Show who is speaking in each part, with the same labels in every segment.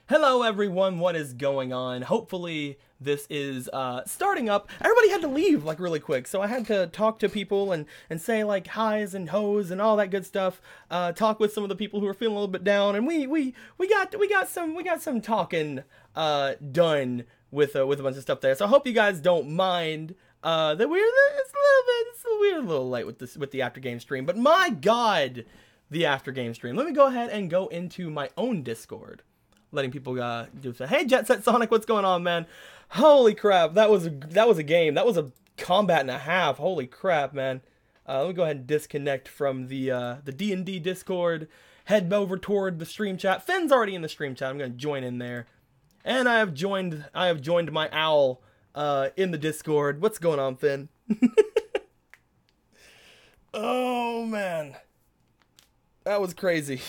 Speaker 1: Hello everyone, what is going on? Hopefully this is starting up. Everybody had to leave like really quick, so I had to talk to people and say like highs and hoes and all that good stuff. Talk with some of the people who are feeling a little bit down, and we got some talking done with a bunch of stuff there. So I hope you guys don't mind that we're a little late with the Aftergame stream, but my God, the Aftergame stream. Let me go ahead and go into my own Discord. Letting people do say, hey, Jet Set Sonic, what's going on, man? Holy crap, that was a game. That was a combat and a half. Holy crap, man. Let me go ahead and disconnect from the D&D Discord. Head over toward the stream chat. Finn's already in the stream chat. I'm gonna join in there, and I have joined my owl in the Discord. What's going on, Finn? Oh man, that was crazy.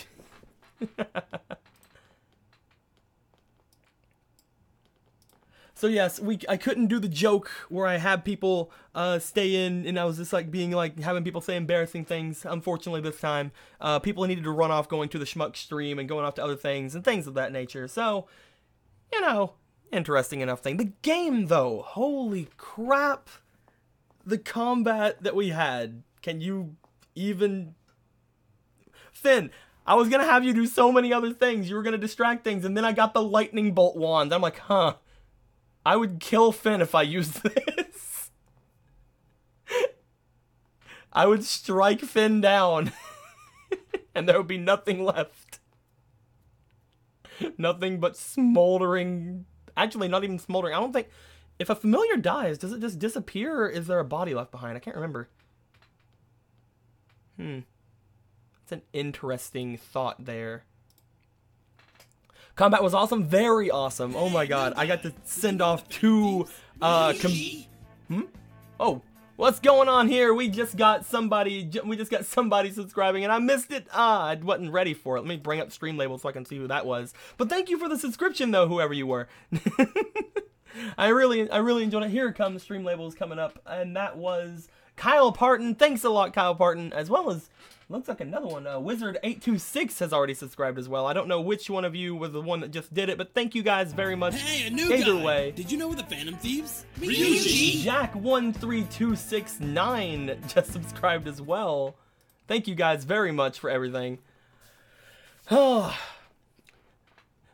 Speaker 1: So yes, I couldn't do the joke where I had people stay in, and I was just like having people say embarrassing things. Unfortunately, this time, people needed to run off going to the Schmuck stream and going off to other things and things of that nature. So, you know, interesting enough thing. The game, though, holy crap, the combat that we had. Can you even... Finn, I was gonna have you do so many other things. You were gonna distract things, and then I got the lightning bolt wand. I'm like, huh. I would kill Finn if I used this. I would strike Finn down. And there would be nothing left. Nothing but smoldering. Actually, not even smoldering. I don't think... If a familiar dies, does it just disappear, or is there a body left behind? I can't remember. It's an interesting thought there. Combat was awesome, very awesome. Oh my God, I got to send off two, Oh, what's going on here? We just got somebody subscribing, and I missed it. I wasn't ready for it. Let me bring up stream labels so I can see who that was. But thank you for the subscription, though, whoever you were. I really enjoyed it. Here comes stream labels coming up, and that was Kyle Parton. Thanks a lot, Kyle Parton, as well as. Looks like another one. Wizard826 has already subscribed as well. I don't know which one of you was the one that just did it, but thank you guys very much.
Speaker 2: Hey, a new
Speaker 1: Either
Speaker 2: guy.
Speaker 1: way.
Speaker 2: Did you know we're the Phantom Thieves?
Speaker 1: Jack13269 just subscribed as well. Thank you guys very much for everything. Oh.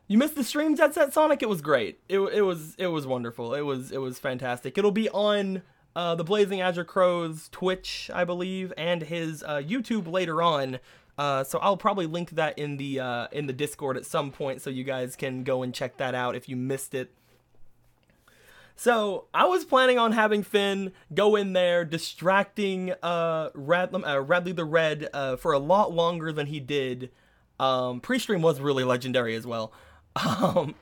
Speaker 1: You missed the stream, Jet Set Sonic? It was great. It was wonderful. It was fantastic. It'll be on the Blazing Azure Crow's Twitch, I believe, and his YouTube later on. So I'll probably link that in the Discord at some point, so you guys can go and check that out if you missed it. So I was planning on having Finn go in there, distracting Radley the Red for a lot longer than he did. Pre-stream was really legendary as well. But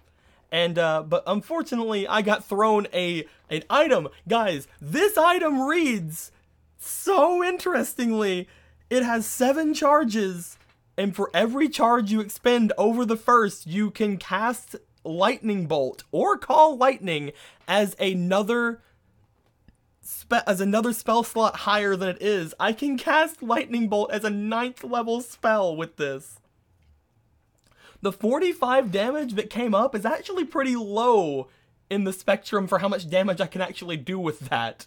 Speaker 1: unfortunately, I got thrown an item. Guys, this item reads so interestingly. It has 7 charges, and for every charge you expend over the first, you can cast Lightning Bolt or call Lightning as another spell slot higher than it is. I can cast Lightning Bolt as a 9th level spell with this. The 45 damage that came up is actually pretty low in the spectrum for how much damage I can actually do with that.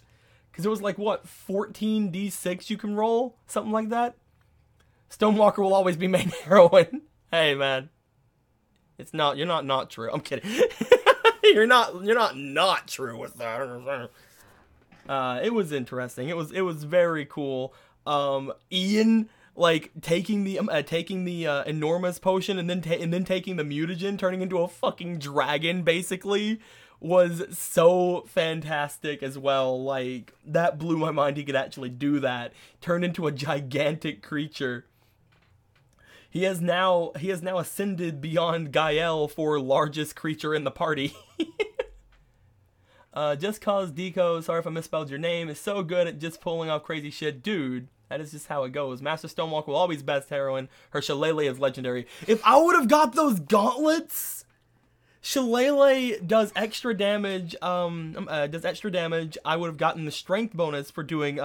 Speaker 1: Because it was like, what, 14d6 you can roll? Something like that? Stonewalker will always be main heroine. Hey, man. It's not, you're not true. I'm kidding. You're not true with that. It was interesting. It was very cool. Ian... like taking the enormous potion and then taking the mutagen, turning into a fucking dragon, basically, was so fantastic as well. Like, that blew my mind. He could actually do that. Turn into a gigantic creature. He has now ascended beyond Gael for largest creature in the party. Just cause Deco, sorry if I misspelled your name, is so good at just pulling off crazy shit, dude. That is just how it goes. Master Stonewalker will always best heroine. Her Shillelagh is legendary. If I would have got those gauntlets, Shillelagh does extra damage. I would have gotten the strength bonus for doing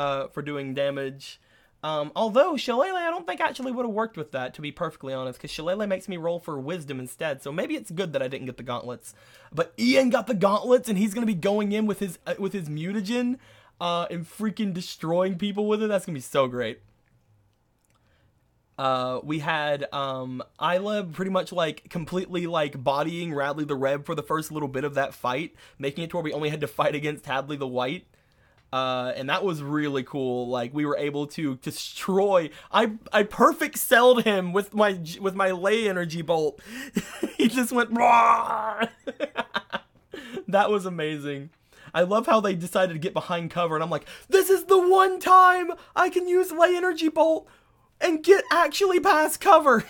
Speaker 1: damage. Although Shillelagh, I don't think actually would have worked with that, to be perfectly honest, because Shillelagh makes me roll for wisdom instead, so maybe it's good that I didn't get the gauntlets. But Ian got the gauntlets, and he's gonna be going in with his mutagen, and freaking destroying people with it. That's gonna be so great. We had Isla pretty much like completely like bodying Radley the Red for the first little bit of that fight, making it to where we only had to fight against Hadley the White. And that was really cool. Like, we were able to destroy. I perfect selled him with my lay energy bolt. He just went. That was amazing. I love how they decided to get behind cover, and I'm like, this is the one time I can use lay energy bolt and get actually past cover.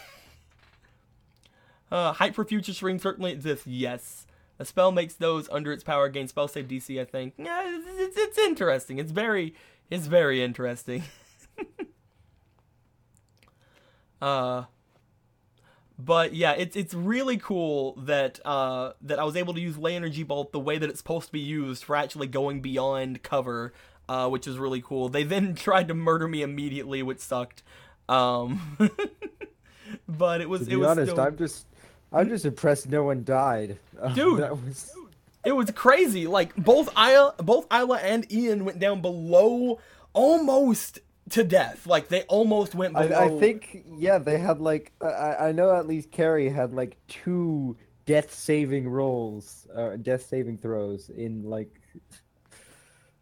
Speaker 1: Hype for future string certainly exists. Yes. A spell makes those under its power gain spell save DC, I think. Yeah, it's interesting. It's very interesting. But yeah, it's really cool that that I was able to use Lay Energy Bolt the way that it's supposed to be used for actually going beyond cover, which is really cool. They then tried to murder me immediately, which sucked. But it was.
Speaker 2: To be honest, I'm just impressed no one died.
Speaker 1: Dude, it was crazy. Like, both Isla and Ian went down below almost to death. Like, they almost went below.
Speaker 2: I think, yeah, they had like I know at least Carrie had like 2 death saving throws in like.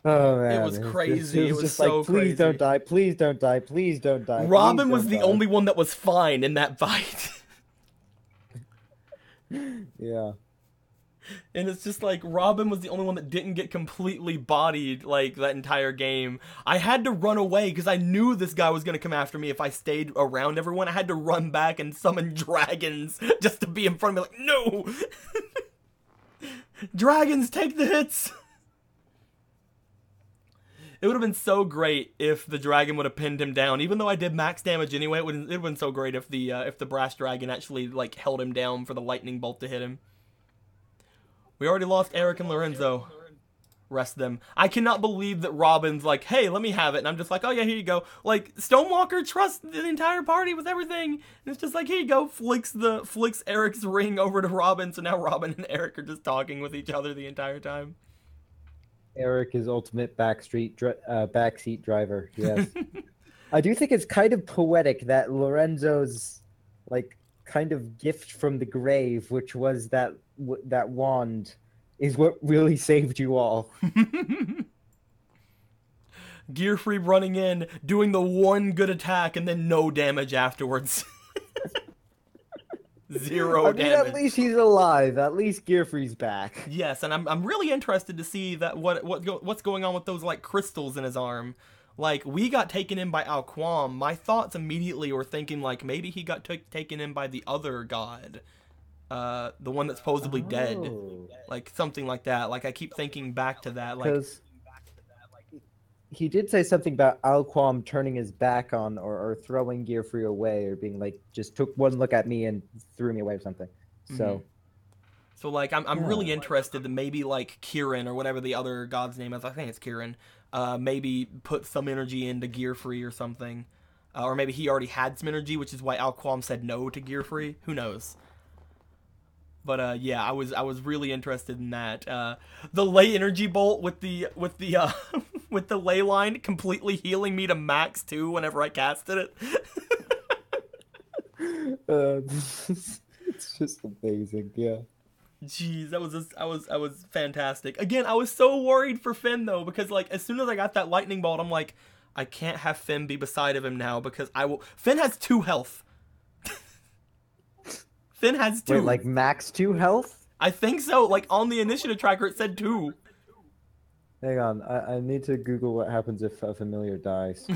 Speaker 2: Oh man,
Speaker 1: it was crazy. It was
Speaker 2: just
Speaker 1: so
Speaker 2: like, please
Speaker 1: crazy.
Speaker 2: don't die, please don't die, please don't die.
Speaker 1: Robin was the only one that was fine in that fight.
Speaker 2: Yeah.
Speaker 1: And it's just like, Robin was the only one that didn't get completely bodied, like, that entire game. I had to run away because I knew this guy was going to come after me if I stayed around everyone. I had to run back and summon dragons just to be in front of me, like, no! Dragons, take the hits! It would have been so great if the dragon would have pinned him down. Even though I did max damage anyway, it would have been so great if the brass dragon actually like held him down for the lightning bolt to hit him. We already lost Eric and Lorenzo. Rest them. I cannot believe that Robin's like, hey, let me have it. And I'm just like, oh yeah, here you go. Like, Stonewalker trusts the entire party with everything. And it's just like, here you go. Flicks Eric's ring over to Robin. So now Robin and Eric are just talking with each other the entire time.
Speaker 2: Eric is ultimate backseat driver. Yes. I do think it's kind of poetic that Lorenzo's like kind of gift from the grave, which was that wand, is what really saved you all.
Speaker 1: Gearfree running in, doing the one good attack, and then no damage afterwards. Zero damage.
Speaker 2: At least he's alive. At least Gearfree's back.
Speaker 1: Yes, and I'm really interested to see that what's going on with those like crystals in his arm. Like, we got taken in by Alquam. My thoughts immediately were thinking like maybe he got taken in by the other god, the one that's supposedly dead, like something like that. Like, I keep thinking back to that, like.
Speaker 2: He did say something about Alquam turning his back on or throwing Gearfree away, or being like, just took one look at me and threw me away or something. So,
Speaker 1: so like, I'm really interested that maybe like Kieran or whatever the other god's name is. I think it's Kieran. Maybe put some energy into Gearfree or something, or maybe he already had some energy, which is why Alquam said no to Gearfree. Who knows? But yeah, I was really interested in that. The lay energy bolt with the with the ley line completely healing me to max 2 whenever I casted it.
Speaker 2: It's just amazing, yeah.
Speaker 1: Jeez, I was fantastic. Again, I was so worried for Finn though, because like as soon as I got that lightning bolt, I'm like, I can't have Finn be beside of him now because Finn has 2 health. Finn has 2.
Speaker 2: Wait, like max 2 health?
Speaker 1: I think so. Like on the initiative tracker, it said 2.
Speaker 2: Hang on, I need to Google what happens if a familiar dies.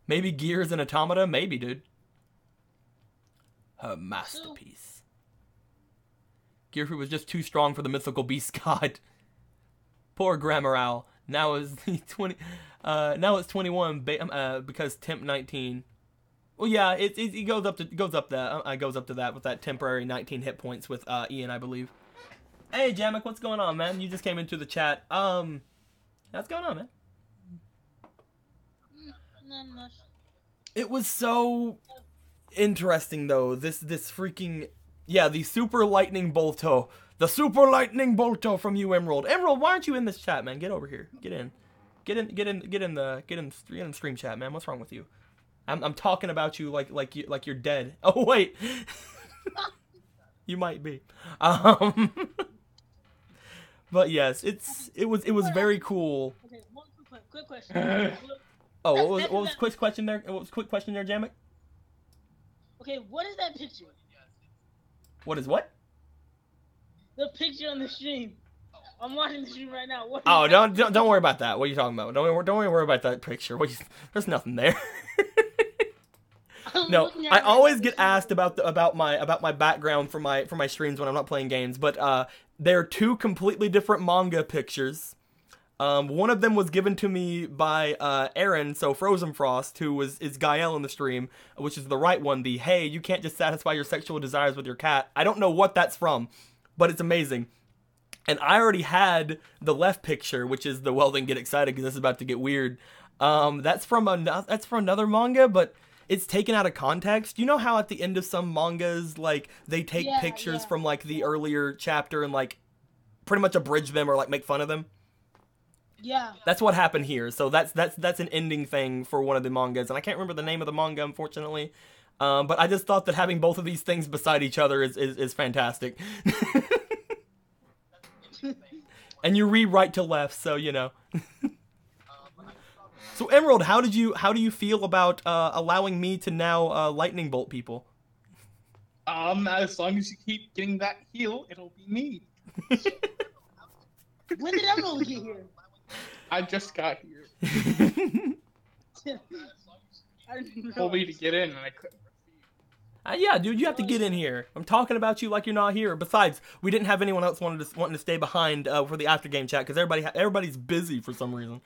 Speaker 1: Maybe Gears and Automata? Maybe, dude. Her masterpiece. Gearfree was just too strong for the mythical beast god. Poor Gramoral. Now is 20. Now it's 21 because temp 19. Well, yeah, it goes up to that with that temporary 19 hit points with Ian, I believe. Hey, Jamek, what's going on, man? You just came into the chat. What's going on, man?
Speaker 3: Not much.
Speaker 1: It was so interesting though. This freaking the super lightning bolto. The super lightning bolto from you, Emerald. Emerald, why aren't you in this chat, man? Get over here. Get in. Get in the stream chat, man. What's wrong with you? I'm talking about you like you're dead. Oh wait. You might be. But yes, it was very cool.
Speaker 3: Okay, one quick question.
Speaker 1: Oh, what was quick question there? What was quick question there, Jamek?
Speaker 3: Okay, what is that picture?
Speaker 1: What is what?
Speaker 3: The picture on the stream. I'm watching the stream right now. What is
Speaker 1: Oh,
Speaker 3: that
Speaker 1: don't worry about that. What are you talking about? Don't worry about that picture. There's nothing there. No, I always get asked about my background for my streams when I'm not playing games, but they're two completely different manga pictures. One of them was given to me by Aaron, so Frozen Frost, who is Gael in the stream, which is the right one. The hey, you can't just satisfy your sexual desires with your cat. I don't know what that's from, but it's amazing. And I already had the left picture, which is the well then get excited because this is about to get weird. That's from another manga, but it's taken out of context. You know how at the end of some mangas, like they take pictures from like the earlier chapter and like pretty much abridge them or like make fun of them.
Speaker 3: Yeah.
Speaker 1: That's what happened here. So that's an ending thing for one of the mangas, and I can't remember the name of the manga, unfortunately. But I just thought that having both of these things beside each other is fantastic. And you read right to left, so you know. So Emerald, how do you feel about allowing me to now lightning bolt people?
Speaker 4: As long as you keep getting that heal, it'll be me.
Speaker 3: When did Emerald get here?
Speaker 4: I just got here.
Speaker 3: I didn't
Speaker 4: Told me
Speaker 3: realize.
Speaker 4: to get in, and I couldn't.
Speaker 1: Yeah, dude, you have to get in here. I'm talking about you like you're not here. Besides, we didn't have anyone else wanting to stay behind for the after-game chat because everybody's busy for some reason.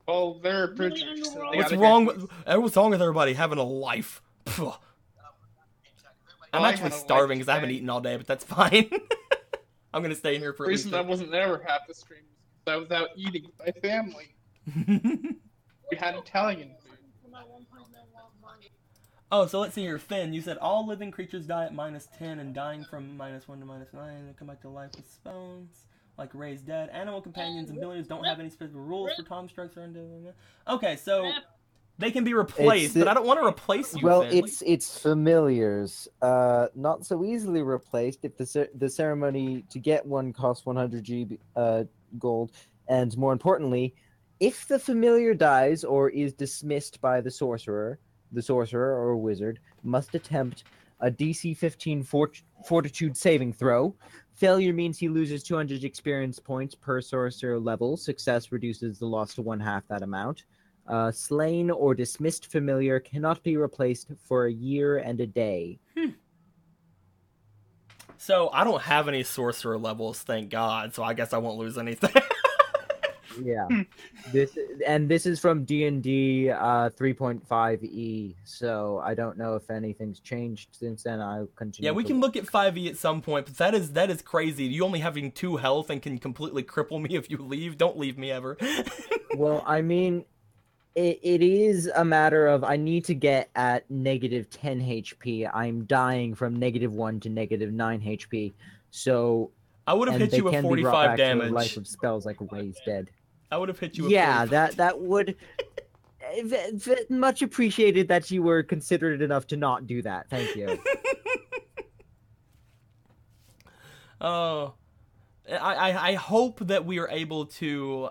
Speaker 4: Well, they're bridgers. So
Speaker 1: What's wrong with everybody having a life? I'm
Speaker 4: I
Speaker 1: actually
Speaker 4: had a
Speaker 1: starving
Speaker 4: life
Speaker 1: because I haven't
Speaker 4: today.
Speaker 1: eaten all day, but that's fine. I'm gonna stay in here for
Speaker 4: The
Speaker 1: at least.
Speaker 4: reason I wasn't there half the stream was because I was out eating with my family. We had Italian food.
Speaker 1: Oh, so let's see here, Finn. You said all living creatures die at -10 and dying from -1 to -9 and come back to life with spells, like raised dead. Animal companions and abilities don't have any specific rules for Tom strikes or undead. Okay, so they can be replaced, but I don't want to replace you.
Speaker 2: Well,
Speaker 1: Finn.
Speaker 2: it's familiars, not so easily replaced. If the ceremony to get one costs 100 gold, and more importantly, if the familiar dies or is dismissed by the sorcerer or wizard must attempt a DC 15 fortitude saving throw. Failure means he loses 200 experience points per sorcerer level. Success reduces the loss to 1/2 that amount. Slain or dismissed familiar cannot be replaced for a year and a day.
Speaker 1: So I don't have any sorcerer levels, thank God. So I guess I won't lose anything.
Speaker 2: Yeah, this is from D&D 3.5e. So I don't know if anything's changed since then. I'll continue.
Speaker 1: Yeah, we can look at 5e at some point, but that is crazy. You only having 2 health and can completely cripple me if you leave. Don't leave me ever.
Speaker 2: Well, I mean, it is a matter of I need to get at -10 HP. I'm dying from -1 to -9 HP. So
Speaker 1: I would have hit
Speaker 2: they
Speaker 1: you with
Speaker 2: can be brought
Speaker 1: 45
Speaker 2: back to
Speaker 1: damage.
Speaker 2: life of spells like Raise Dead.
Speaker 1: I would have hit you with
Speaker 2: Yeah,
Speaker 1: 45.
Speaker 2: that would much appreciated that you were considerate enough to not do that. Thank you.
Speaker 1: Oh, I hope that we are able to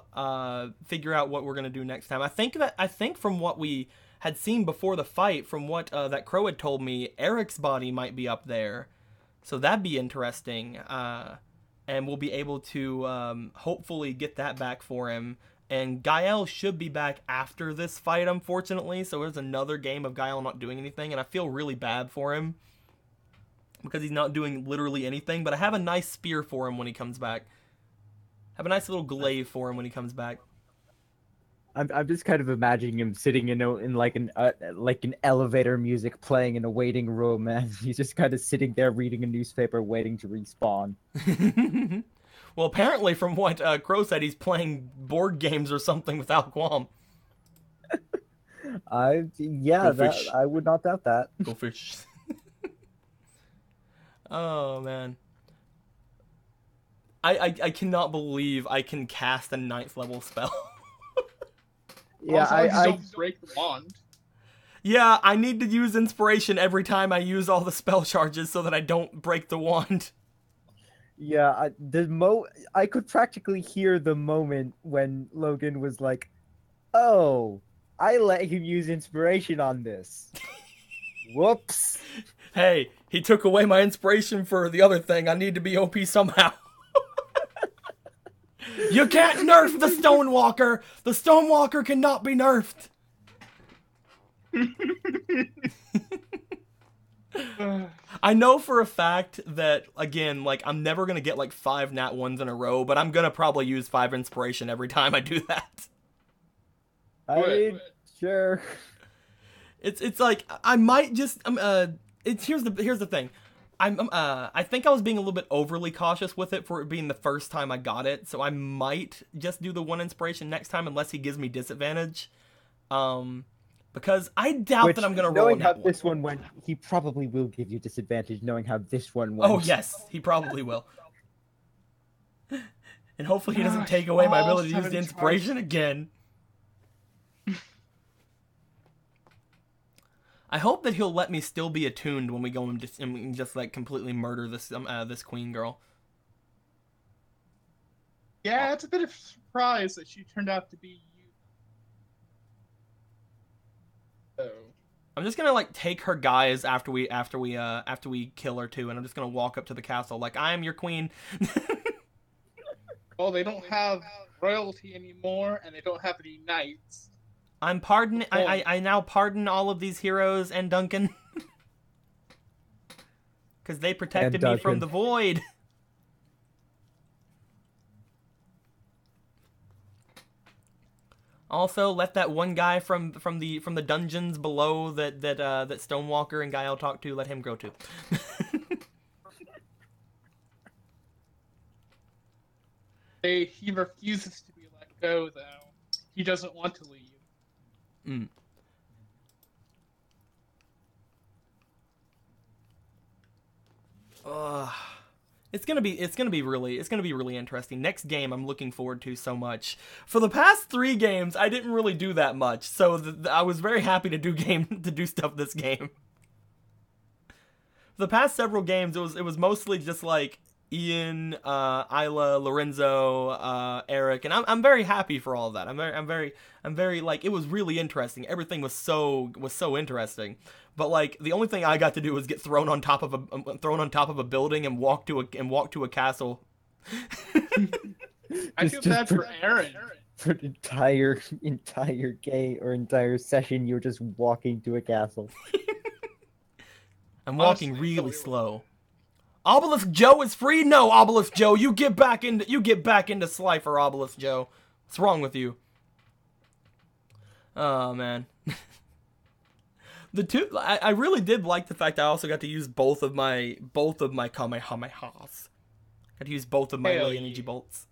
Speaker 1: figure out what we're gonna do next time. I think from what we had seen before the fight, from what that Crow had told me, Eric's body might be up there, so that'd be interesting. And we'll be able to hopefully get that back for him. And Gael should be back after this fight, unfortunately. So there's another game of Gael not doing anything, and I feel really bad for him because he's not doing literally anything. But I have a nice spear for him when he comes back. Have a nice little glaive for him when he comes back.
Speaker 2: I'm just kind of imagining him sitting in like an elevator music playing in a waiting room, and he's just kind of sitting there reading a newspaper, waiting to respawn.
Speaker 1: Well, apparently, from what Crow said, he's playing board games or something with Al Quam.
Speaker 2: Yeah,
Speaker 1: Go
Speaker 2: that
Speaker 1: fish.
Speaker 2: I would not doubt that.
Speaker 1: Go fish. Oh man. I cannot believe I can cast a 9th level spell.
Speaker 2: Yeah,
Speaker 4: As long as you
Speaker 2: I
Speaker 4: don't break the wand.
Speaker 1: Yeah, I need to use inspiration every time I use all the spell charges so that I don't break the wand.
Speaker 2: yeah, I could practically hear the moment when Logan was like, "Oh, I let him use inspiration on this. Whoops."
Speaker 1: Hey, he took away my inspiration for the other thing. I need to be OP somehow. You can't nerf the Stonewalker! The Stonewalker cannot be nerfed! I know for a fact that, again, like, I'm never gonna get, like, 5 nat 1s in a row, but I'm gonna probably use 5 inspiration every time I do that.
Speaker 2: I mean, sure.
Speaker 1: It's like, I might just, here's the thing. I think I was being a little bit overly cautious with it for it being the first time I got it, so I might just do the 1 inspiration next time unless he gives me disadvantage. Because I doubt that I'm gonna roll
Speaker 2: knowing how
Speaker 1: that one.
Speaker 2: this one went, he probably will give you disadvantage knowing how this one went.
Speaker 1: Oh yes, he probably will. And hopefully he doesn't take away my
Speaker 4: all
Speaker 1: ability to use
Speaker 4: 7
Speaker 1: the inspiration again. I hope that he'll let me still be attuned when we go and just like completely murder this this queen girl.
Speaker 4: Yeah, it's a bit of a surprise that she turned out to be you. So.
Speaker 1: I'm just gonna like take her guys after we kill her too, and I'm just gonna walk up to the castle like I am your queen.
Speaker 4: Well, they don't have royalty anymore, and they don't have any knights.
Speaker 1: I'm pardon. I now pardon all of these heroes and Duncan, because they protected me from the void. Also, let that one guy from the dungeons below that Stonewalker and Guile talked to, let him grow too.
Speaker 4: He refuses to be let go, though. He doesn't want to leave.
Speaker 1: Mm. It's gonna be really interesting. Next game I'm looking forward to so much. For the past 3 games, I didn't really do that much, so I was very happy to do stuff this game. For the past several games, it was mostly just like Ian, Isla, Lorenzo, Eric, and I'm very happy for all of that. I'm very like, it was really interesting. Everything was so interesting. But like the only thing I got to do was get thrown on top of a building and walk to a castle.
Speaker 4: I feel bad for Aaron.
Speaker 2: For the entire game or entire session, you're just walking to a castle.
Speaker 1: I'm walking really slow. Obelisk Joe is free? No, Obelisk Joe, you get back into Slifer, Obelisk Joe. What's wrong with you? Oh man. I really did like the fact I also got to use both of my Kamehamehas. Got to use both of my Ley energy bolts.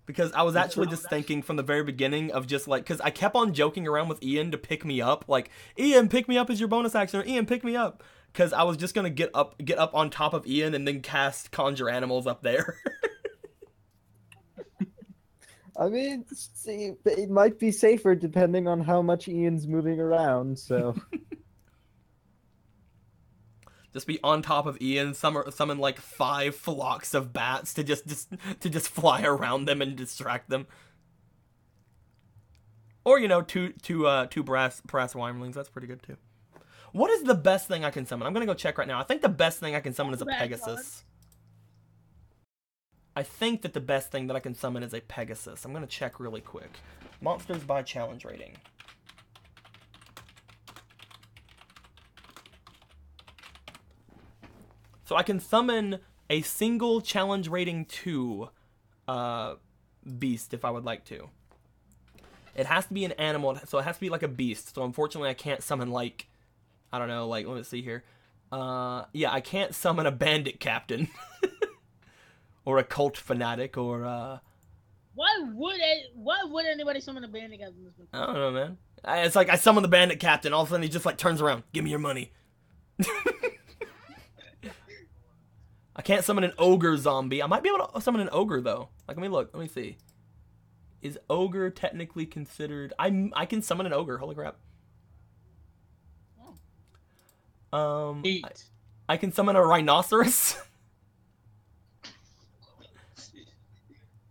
Speaker 1: Because I was actually just thinking from the very beginning of just like, because I kept on joking around with Ian to pick me up, like, Ian, pick me up as your bonus action, or Ian, pick me up. Because I was just gonna get up on top of Ian and then cast Conjure Animals up there.
Speaker 2: I mean, see, it might be safer depending on how much Ian's moving around, so...
Speaker 1: Just be on top of Ian, summon like 5 flocks of bats to just fly around them and distract them. Or, you know, two brass wyrmlings, that's pretty good too. What is the best thing I can summon? I'm gonna go check right now. I think the best thing I can summon is a Pegasus. I think that the best thing that I can summon is a Pegasus. I'm gonna check really quick. Monsters by challenge rating. So I can summon a single challenge rating 2 beast if I would like to. It has to be an animal, so it has to be like a beast. So unfortunately I can't summon like, I don't know, like, let me see here. Yeah, I can't summon a bandit captain. Or a cult fanatic, or
Speaker 3: Why would anybody summon a bandit captain in this one?
Speaker 1: I don't know, man. It's like I summon the bandit captain. All of a sudden, he just like turns around. Give me your money. I can't summon an ogre zombie. I might be able to summon an ogre though. Like, let me look. Let me see. Is ogre technically considered? I can summon an ogre. Holy crap.
Speaker 4: Neat.
Speaker 1: I can summon a rhinoceros.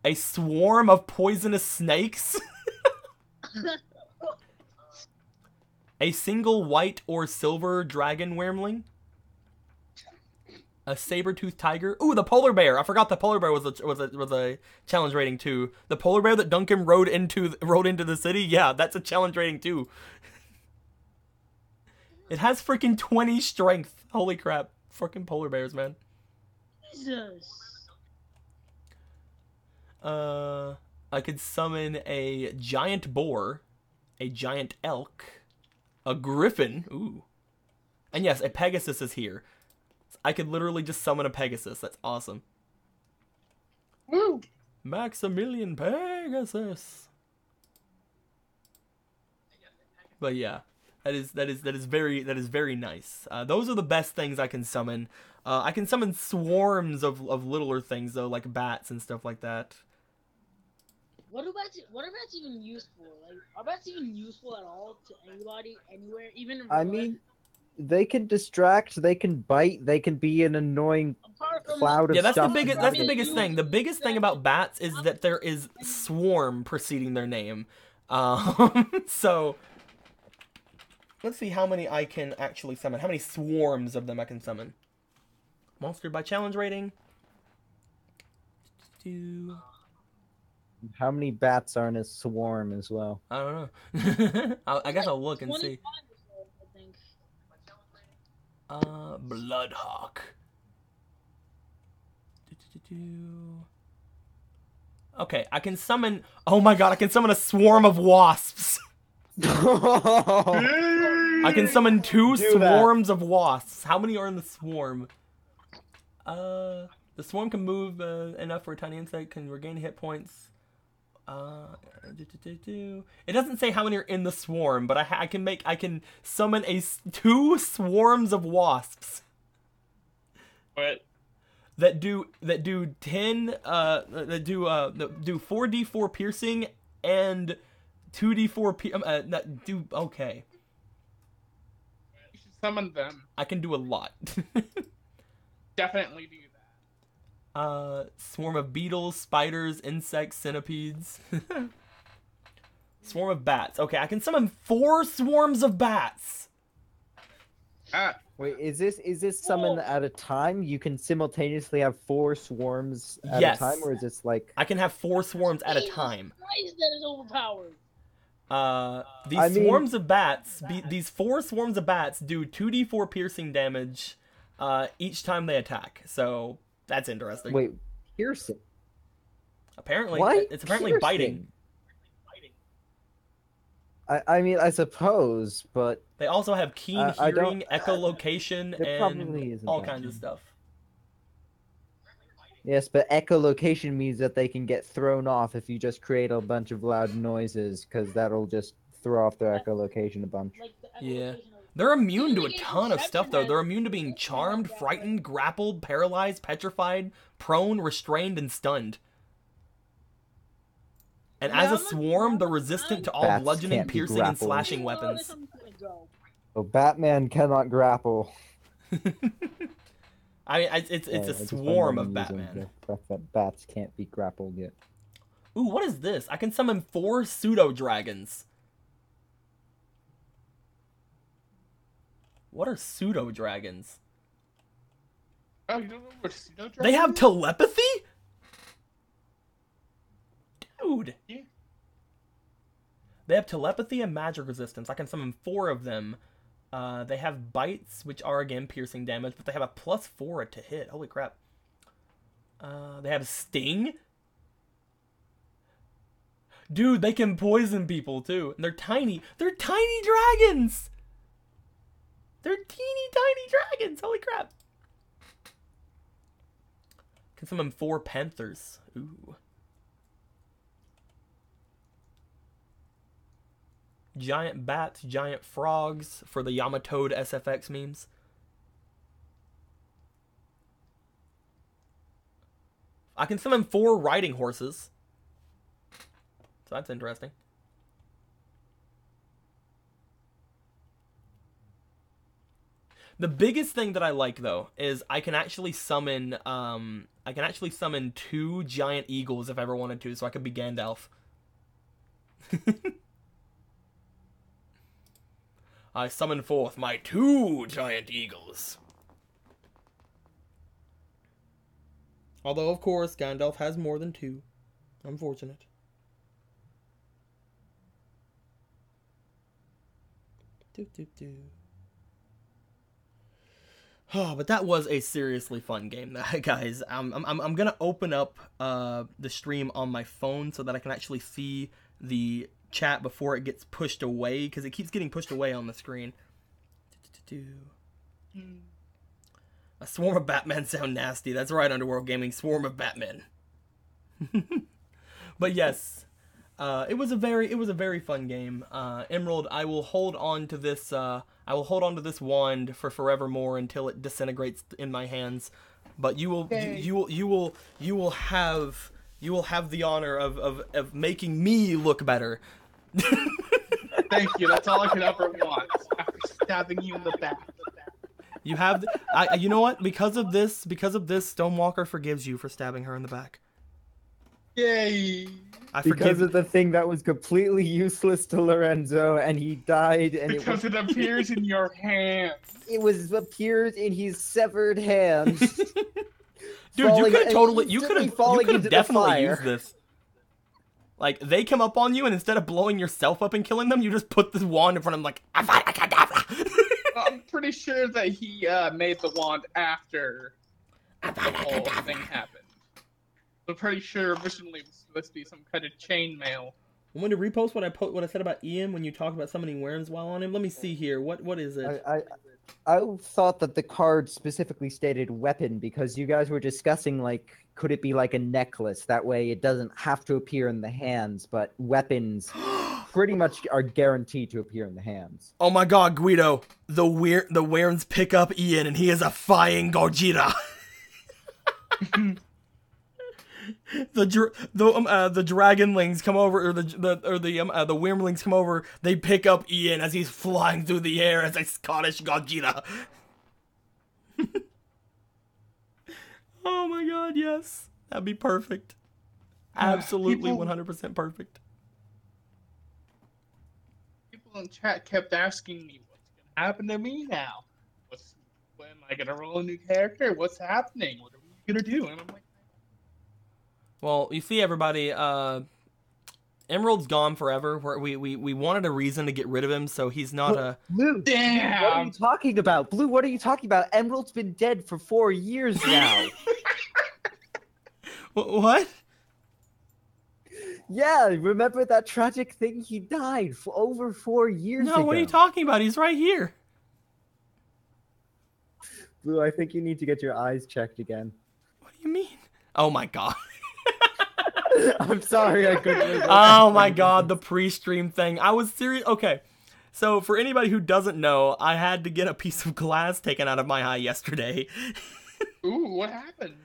Speaker 1: A swarm of poisonous snakes. A single white or silver dragon wormling. A saber-toothed tiger. Ooh, the polar bear. I forgot the polar bear was a challenge rating 2. The polar bear that Duncan rode into the city. Yeah, that's a challenge rating 2. It has freaking 20 strength. Holy crap. Freaking polar bears, man.
Speaker 3: Jesus.
Speaker 1: I could summon a giant boar, a giant elk, a griffin. Ooh. And yes, a Pegasus is here. I could literally just summon a Pegasus. That's awesome.
Speaker 4: Woo!
Speaker 1: Maximilian Pegasus. But yeah, that is very nice. Those are the best things I can summon. I can summon swarms of littler things though, like bats and stuff like that.
Speaker 3: What are bats even useful? Like, are bats even useful at all to anybody, anywhere, even in real
Speaker 2: I
Speaker 3: life?
Speaker 2: mean, they can distract, they can bite, they can be an annoying
Speaker 3: Apart from
Speaker 2: cloud of
Speaker 1: Yeah, that's the
Speaker 2: stuff.
Speaker 1: biggest. That's the biggest thing. The biggest thing
Speaker 3: Exactly.
Speaker 1: about bats is that there is swarm preceding their name. So let's see how many I can actually summon. How many swarms of them I can summon? Monster by challenge rating.
Speaker 2: How many bats are in a swarm as well?
Speaker 1: I don't know. I guess I'll look and
Speaker 3: 25
Speaker 1: see.
Speaker 3: or so, I think.
Speaker 1: Bloodhawk. Okay, I can summon. Oh my god, I can summon a swarm of wasps. I can summon 2
Speaker 2: Do that.
Speaker 1: swarms of wasps. How many are in the swarm? The swarm can move enough for a tiny insect, can regain hit points. It doesn't say how many are in the swarm, but I can summon 2 swarms of wasps
Speaker 4: What?
Speaker 1: that do 4d4 piercing and 2d4 okay.
Speaker 4: You should summon them.
Speaker 1: I can do a lot.
Speaker 4: Definitely do that.
Speaker 1: Swarm of beetles, spiders, insects, centipedes. Swarm of bats. Okay, I can summon 4 swarms of bats.
Speaker 4: Ah,
Speaker 2: Wait, is this summon at a time? You can simultaneously have 4 swarms at
Speaker 1: Yes.
Speaker 2: a time, or is this like?
Speaker 1: I can have 4 swarms at a
Speaker 3: Jesus
Speaker 1: time.
Speaker 3: Christ, that is overpowered.
Speaker 1: These
Speaker 2: I mean-
Speaker 1: swarms of bats, these 4 swarms of bats do 2d4 piercing damage each time they attack. So that's interesting.
Speaker 2: Wait, piercing.
Speaker 1: Apparently,
Speaker 2: Why
Speaker 1: it's apparently biting.
Speaker 2: piercing? I mean, I suppose, but
Speaker 1: They also have keen
Speaker 2: I don't-
Speaker 1: hearing, echolocation,
Speaker 2: there probably
Speaker 1: and
Speaker 2: isn't
Speaker 1: all
Speaker 2: that
Speaker 1: kinds of
Speaker 2: many.
Speaker 1: stuff.
Speaker 2: yes, but echolocation means that they can get thrown off if you just create a bunch of loud noises, because that'll just throw off their echolocation a bunch.
Speaker 3: Like the
Speaker 1: Yeah.
Speaker 3: echolocation of-
Speaker 1: They're immune to a
Speaker 3: Like,
Speaker 1: ton of stuff, though.
Speaker 3: Inception
Speaker 1: They're
Speaker 3: has-
Speaker 1: immune to being charmed, frightened, grappled, paralyzed, petrified, prone, restrained, and stunned. And as a swarm, they're resistant to all
Speaker 2: Bats
Speaker 1: bludgeoning,
Speaker 2: can't be
Speaker 1: piercing, and
Speaker 2: grappled.
Speaker 1: slashing
Speaker 3: Oh,
Speaker 1: weapons.
Speaker 3: this one's gonna go.
Speaker 2: So Batman cannot grapple.
Speaker 1: I mean, it's
Speaker 2: I
Speaker 1: a
Speaker 2: just find
Speaker 1: swarm
Speaker 2: that
Speaker 1: of
Speaker 2: amusing,
Speaker 1: Batman.
Speaker 2: the fact that bats can't be grappled yet.
Speaker 1: Ooh, what is this? I can summon 4 pseudo-dragons. What are pseudo-dragons?
Speaker 4: oh, you don't know what pseudo
Speaker 1: They have telepathy? Dude.
Speaker 4: Yeah.
Speaker 1: They have telepathy and magic resistance. I can summon 4 of them. They have bites, which are, again, piercing damage, but they have a +4 to hit. Holy crap. They have sting. Dude, they can poison people, too. And they're tiny. They're tiny dragons! They're teeny tiny dragons! Holy crap. Can summon 4 panthers. Ooh. giant bats, giant frogs for the Yamatoad SFX memes. I can summon 4 riding horses. So that's interesting. The biggest thing that I like though is I can actually summon 2 giant eagles if I ever wanted to, so I could be Gandalf. I summon forth my 2 giant eagles. Although of course Gandalf has more than 2. Unfortunate. Oh, but that was a seriously fun game, guys. I'm gonna open up the stream on my phone so that I can actually see the chat before it gets pushed away, because it keeps getting pushed away on the screen. A swarm of Batman sound nasty. That's right, Underworld Gaming. Swarm of Batman. But yes, it was a very fun game. Emerald, I will hold on to this. I will hold on to this wand for forevermore until it disintegrates in my hands. But you will have the honor of making me look better.
Speaker 4: Thank you. That's all I could ever want. After stabbing you in the back.
Speaker 1: You have, you know what? Because of this, Stonewalker forgives you for stabbing her in the back.
Speaker 4: Yay!
Speaker 2: Because of the thing that was completely useless to Lorenzo, and he died, and
Speaker 4: because it appears in your hands.
Speaker 2: It appears in his severed hands.
Speaker 1: Dude, you could have definitely
Speaker 2: fire.
Speaker 1: used this. Like, they come up on you, and instead of blowing yourself up and killing them, you just put this wand in front of them like,
Speaker 4: I'm pretty sure that he made the wand after the whole thing happened. I'm pretty sure originally it was supposed to be some kind of chainmail.
Speaker 1: I'm going to repost what I said about Ian when you talked about summoning worms while on him. Let me see here. What is it?
Speaker 2: I thought that the card specifically stated weapon because you guys were discussing, like, could it be like a necklace? That way it doesn't have to appear in the hands, but weapons pretty much are guaranteed to appear in the hands.
Speaker 1: Oh my god, Guido. The worms pick up Ian and he is a flying Gojira. The dragonlings come over, or the wormlings come over. They pick up Ian as he's flying through the air as a Scottish Gojira. Oh my god, yes, that'd be perfect. Absolutely, 100% perfect.
Speaker 4: People in chat kept asking me, "What's gonna happen to me now? When am I gonna roll a new character? What's happening? What are we gonna do?" And I'm like,
Speaker 1: well, you see, everybody, Emerald's gone forever. We wanted a reason to get rid of him, so he's not a...
Speaker 2: Blue,
Speaker 4: damn!
Speaker 2: what are you talking about? Blue, what are you talking about? Emerald's been dead for 4 years now.
Speaker 1: What?
Speaker 2: Yeah, remember that tragic thing? He died for over 4 years ago.
Speaker 1: No, what are you talking about? He's right here.
Speaker 2: Blue, I think you need to get your eyes checked again.
Speaker 1: What do you mean? Oh my god.
Speaker 2: I'm sorry, I couldn't.
Speaker 1: Oh my god, the pre-stream thing. I was serious. Okay, so for anybody who doesn't know, I had to get a piece of glass taken out of my eye yesterday.
Speaker 4: ooh, what happened?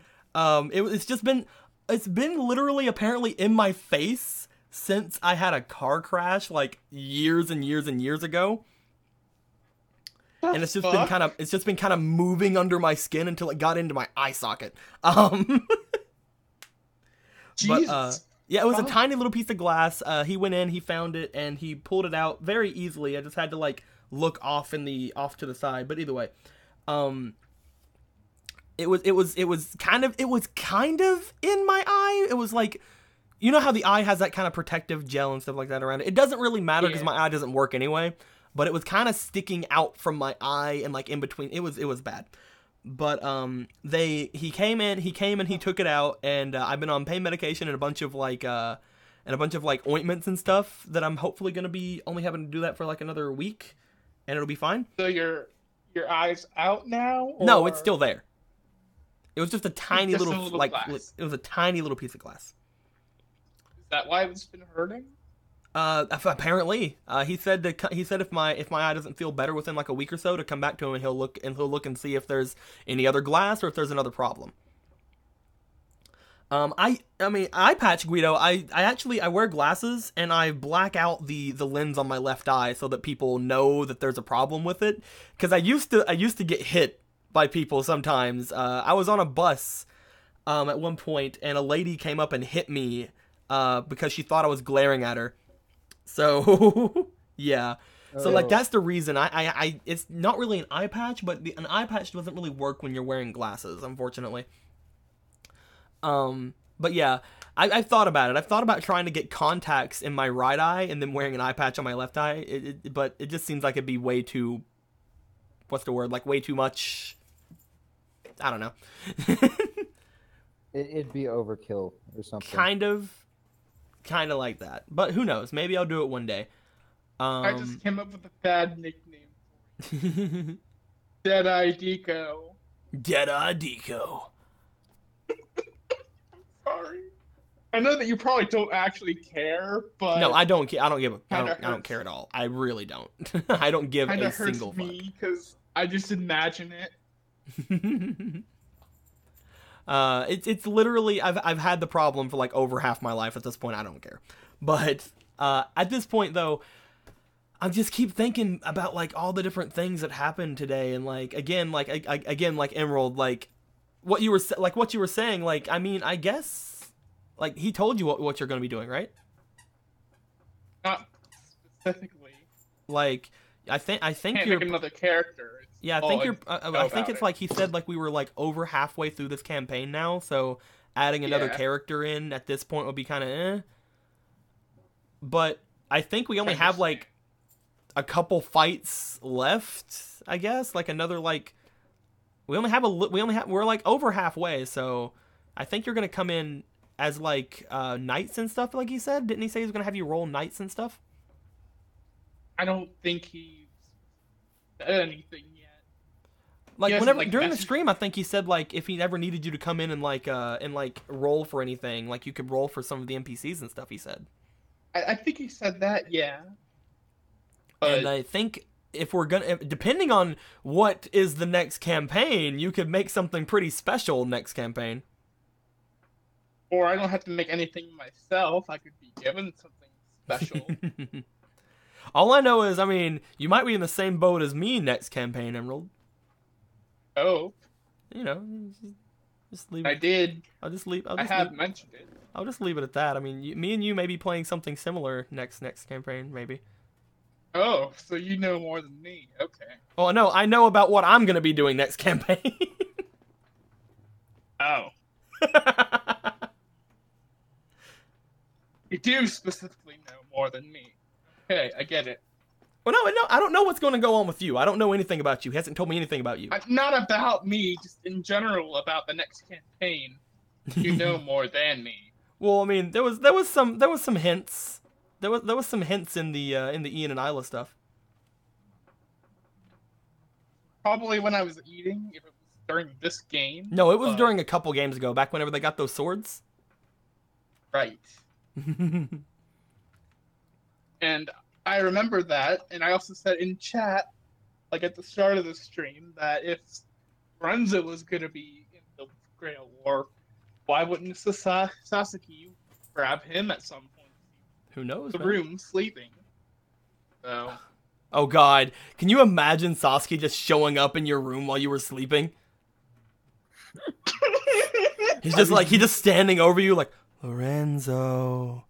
Speaker 1: It's been literally apparently in my face since I had a car crash like years and years and years ago. And it's just been kind of moving under my skin until it got into my eye socket. But yeah, it was a tiny little piece of glass. He went in, he found it, and he pulled it out very easily. I just had to like look off to the side. But either way, it was kind of in my eye. It was like, you know how the eye has that kind of protective gel and stuff like that around it. It doesn't really matter because my eye doesn't work anyway. But it was kind of sticking out from my eye and like in between. It was bad. But he came and he took it out, and I've been on pain medication and a bunch of like ointments and stuff that I'm hopefully gonna be only having to do that for like another week, and it'll be fine.
Speaker 4: So your eye's out now? Or...
Speaker 1: No, it's still there. It was just a tiny
Speaker 4: Just
Speaker 1: little
Speaker 4: a little
Speaker 1: like
Speaker 4: glass.
Speaker 1: it was a tiny little piece of glass.
Speaker 4: Is that why it's been hurting?
Speaker 1: Apparently, he said if my eye doesn't feel better within like a week or so, to come back to him and he'll look and see if there's any other glass or if there's another problem. I mean, eye patch, Guido. I wear glasses and I black out the lens on my left eye so that people know that there's a problem with it. Because I used to get hit by people sometimes. I was on a bus at one point and a lady came up and hit me because she thought I was glaring at her. So yeah. So like that's the reason I it's not really an eye patch, but an eye patch doesn't really work when you're wearing glasses, unfortunately. But yeah, I've thought about it. I've thought about trying to get contacts in my right eye and then wearing an eye patch on my left eye. But it just seems like it'd be way too, what's the word? Like way too much. I don't know.
Speaker 2: It'd be overkill or something.
Speaker 1: Kind of like that. But who knows? Maybe I'll do it one day.
Speaker 4: I just came up with a bad nickname for you. Dead-Eye Deco.
Speaker 1: Dead-Eye Deco.
Speaker 4: Sorry. I know that you probably don't actually care, but
Speaker 1: no, I don't care. I don't care at all. I really don't. I don't give a single fuck.
Speaker 4: Me because I just imagine it.
Speaker 1: It's literally I've had the problem for like over half my life at this point. I don't care. But at this point though, I just keep thinking about like all the different things that happened today, and like again like Emerald, like what you were saying, like I mean, I guess like he told you what you're going to be doing, right?
Speaker 4: Not specifically.
Speaker 1: Like I think
Speaker 4: you're make another character.
Speaker 1: Yeah, I think you're. I think it's like he said, like we were like over halfway through this campaign now, so adding another character in at this point would be kind of eh. But I think we only have like a couple fights left. I guess like another like we're like over halfway, so I think you're gonna come in as like knights and stuff, like he said. Didn't he say he was gonna have you roll knights and stuff?
Speaker 4: I don't think he said anything yet.
Speaker 1: Like whenever during the stream, I think he said like if he ever needed you to come in and like roll for anything, like you could roll for some of the NPCs and stuff. He said.
Speaker 4: I think he said that, yeah. But...
Speaker 1: And I think if we're gonna, depending on what is the next campaign, you could make something pretty special next campaign.
Speaker 4: Or I don't have to make anything myself. I could be given something special.
Speaker 1: All I know is, I mean, you might be in the same boat as me next campaign, Emerald.
Speaker 4: Oh.
Speaker 1: You know, just leave it.
Speaker 4: I did.
Speaker 1: I
Speaker 4: have mentioned it.
Speaker 1: I'll just leave it at that. I mean, me and you may be playing something similar next campaign, maybe.
Speaker 4: Oh, so you know more than me. Okay.
Speaker 1: Oh, no, I know about what I'm going to be doing next campaign.
Speaker 4: Oh. You do specifically know more than me. Okay, I get it.
Speaker 1: Well, no, I don't know what's going to go on with you. I don't know anything about you. He hasn't told me anything about you.
Speaker 4: Not about me, just in general about the next campaign. You know more than me.
Speaker 1: Well, I mean, there was some hints. There was some hints in the Ian and Isla stuff.
Speaker 4: Probably when I was eating, if it was during this game.
Speaker 1: No, it was during a couple games ago, back whenever they got those swords.
Speaker 4: Right. And I remember that, and I also said in chat, like at the start of the stream, that if Renzo was gonna be in the Grail War, why wouldn't Sasuke grab him at some point?
Speaker 1: Who knows?
Speaker 4: The room sleeping. So.
Speaker 1: Oh God! Can you imagine Sasuke just showing up in your room while you were sleeping? He's just standing over you like Lorenzo.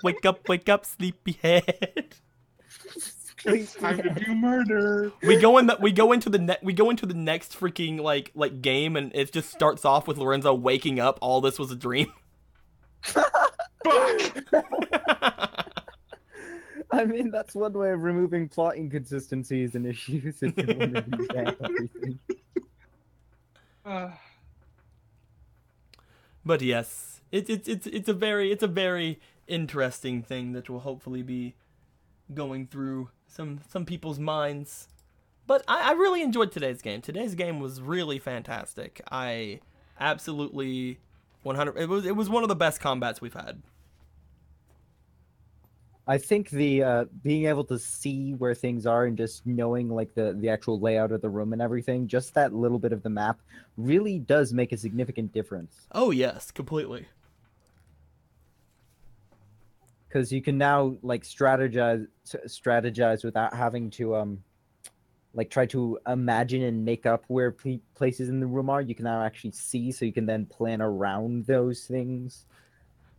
Speaker 1: Wake up, sleepyhead.
Speaker 4: It's time to do murder.
Speaker 1: We go into the next freaking like game, and it just starts off with Lorenzo waking up. All this was a dream.
Speaker 4: Fuck.
Speaker 2: I mean, that's one way of removing plot inconsistencies and issues if you want to do that everything.
Speaker 1: But yes, it's a very interesting thing that will hopefully be going through some people's minds. But I really enjoyed today's game. Today's game was really fantastic. I absolutely 100. It was one of the best combats we've had.
Speaker 2: I think the being able to see where things are and just knowing like the actual layout of the room and everything, just that little bit of the map really does make a significant difference.
Speaker 1: Oh yes, completely.
Speaker 2: Because you can now like strategize without having to like try to imagine and make up where places in the room are. You can now actually see, so you can then plan around those things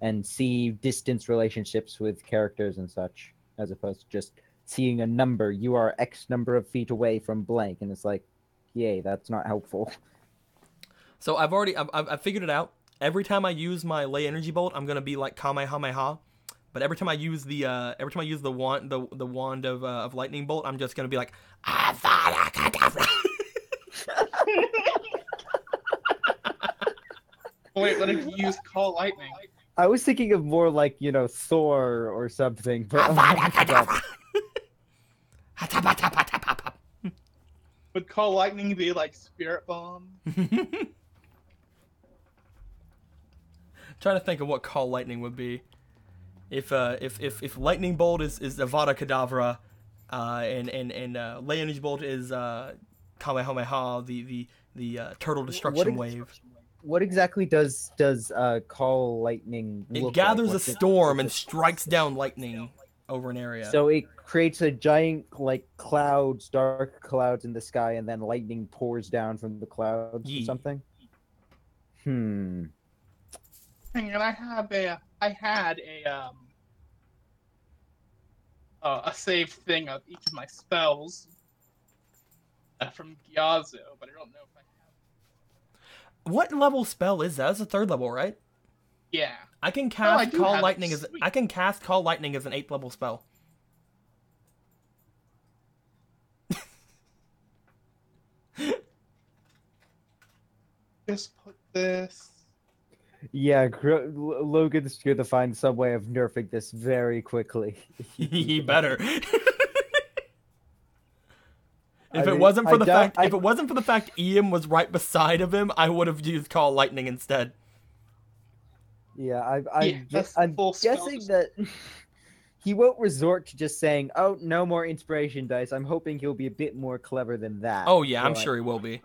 Speaker 2: and see distance relationships with characters and such, as opposed to just seeing a number. You are X number of feet away from blank, and it's like, yay, that's not helpful.
Speaker 1: So I've figured it out. Every time I use my lay energy bolt, I'm gonna be like Kamehameha. But every time I use the wand of lightning bolt, I'm just gonna be like Avada Kedavra.
Speaker 4: Wait, what if you use Call Lightning?
Speaker 2: I was thinking of more like, you know, Thor or something. But
Speaker 4: Would Call Lightning be like Spirit Bomb?
Speaker 1: Trying to think of what Call Lightning would be. If Lightning Bolt is Avada Kedavra, and Lay Energy Bolt is Kamehameha, the Turtle Destruction Wave.
Speaker 2: What exactly does Call Lightning
Speaker 1: It
Speaker 2: look
Speaker 1: gathers
Speaker 2: like?
Speaker 1: a storm and strikes down lightning over an area.
Speaker 2: So it creates a giant like clouds, dark clouds in the sky, and then lightning pours down from the clouds or something.
Speaker 4: And I had a saved thing of each of my spells from Gyazo, but I don't know if I have.
Speaker 1: What level spell is that? That's a 3rd level, right?
Speaker 4: Yeah.
Speaker 1: I can cast Call Lightning
Speaker 4: as
Speaker 1: I can cast Call Lightning as an 8th level spell.
Speaker 4: Just put this.
Speaker 2: Yeah, Logan's gonna find some way of nerfing this very quickly.
Speaker 1: He better. If it wasn't for the fact Ian was right beside of him, I would have used Call Lightning instead.
Speaker 2: Yeah, I'm
Speaker 4: full
Speaker 2: guessing
Speaker 4: spell.
Speaker 2: that he won't resort to just saying, "Oh, no more inspiration dice." I'm hoping he'll be a bit more clever than that.
Speaker 1: Oh yeah, I'm
Speaker 2: but
Speaker 1: sure he will be.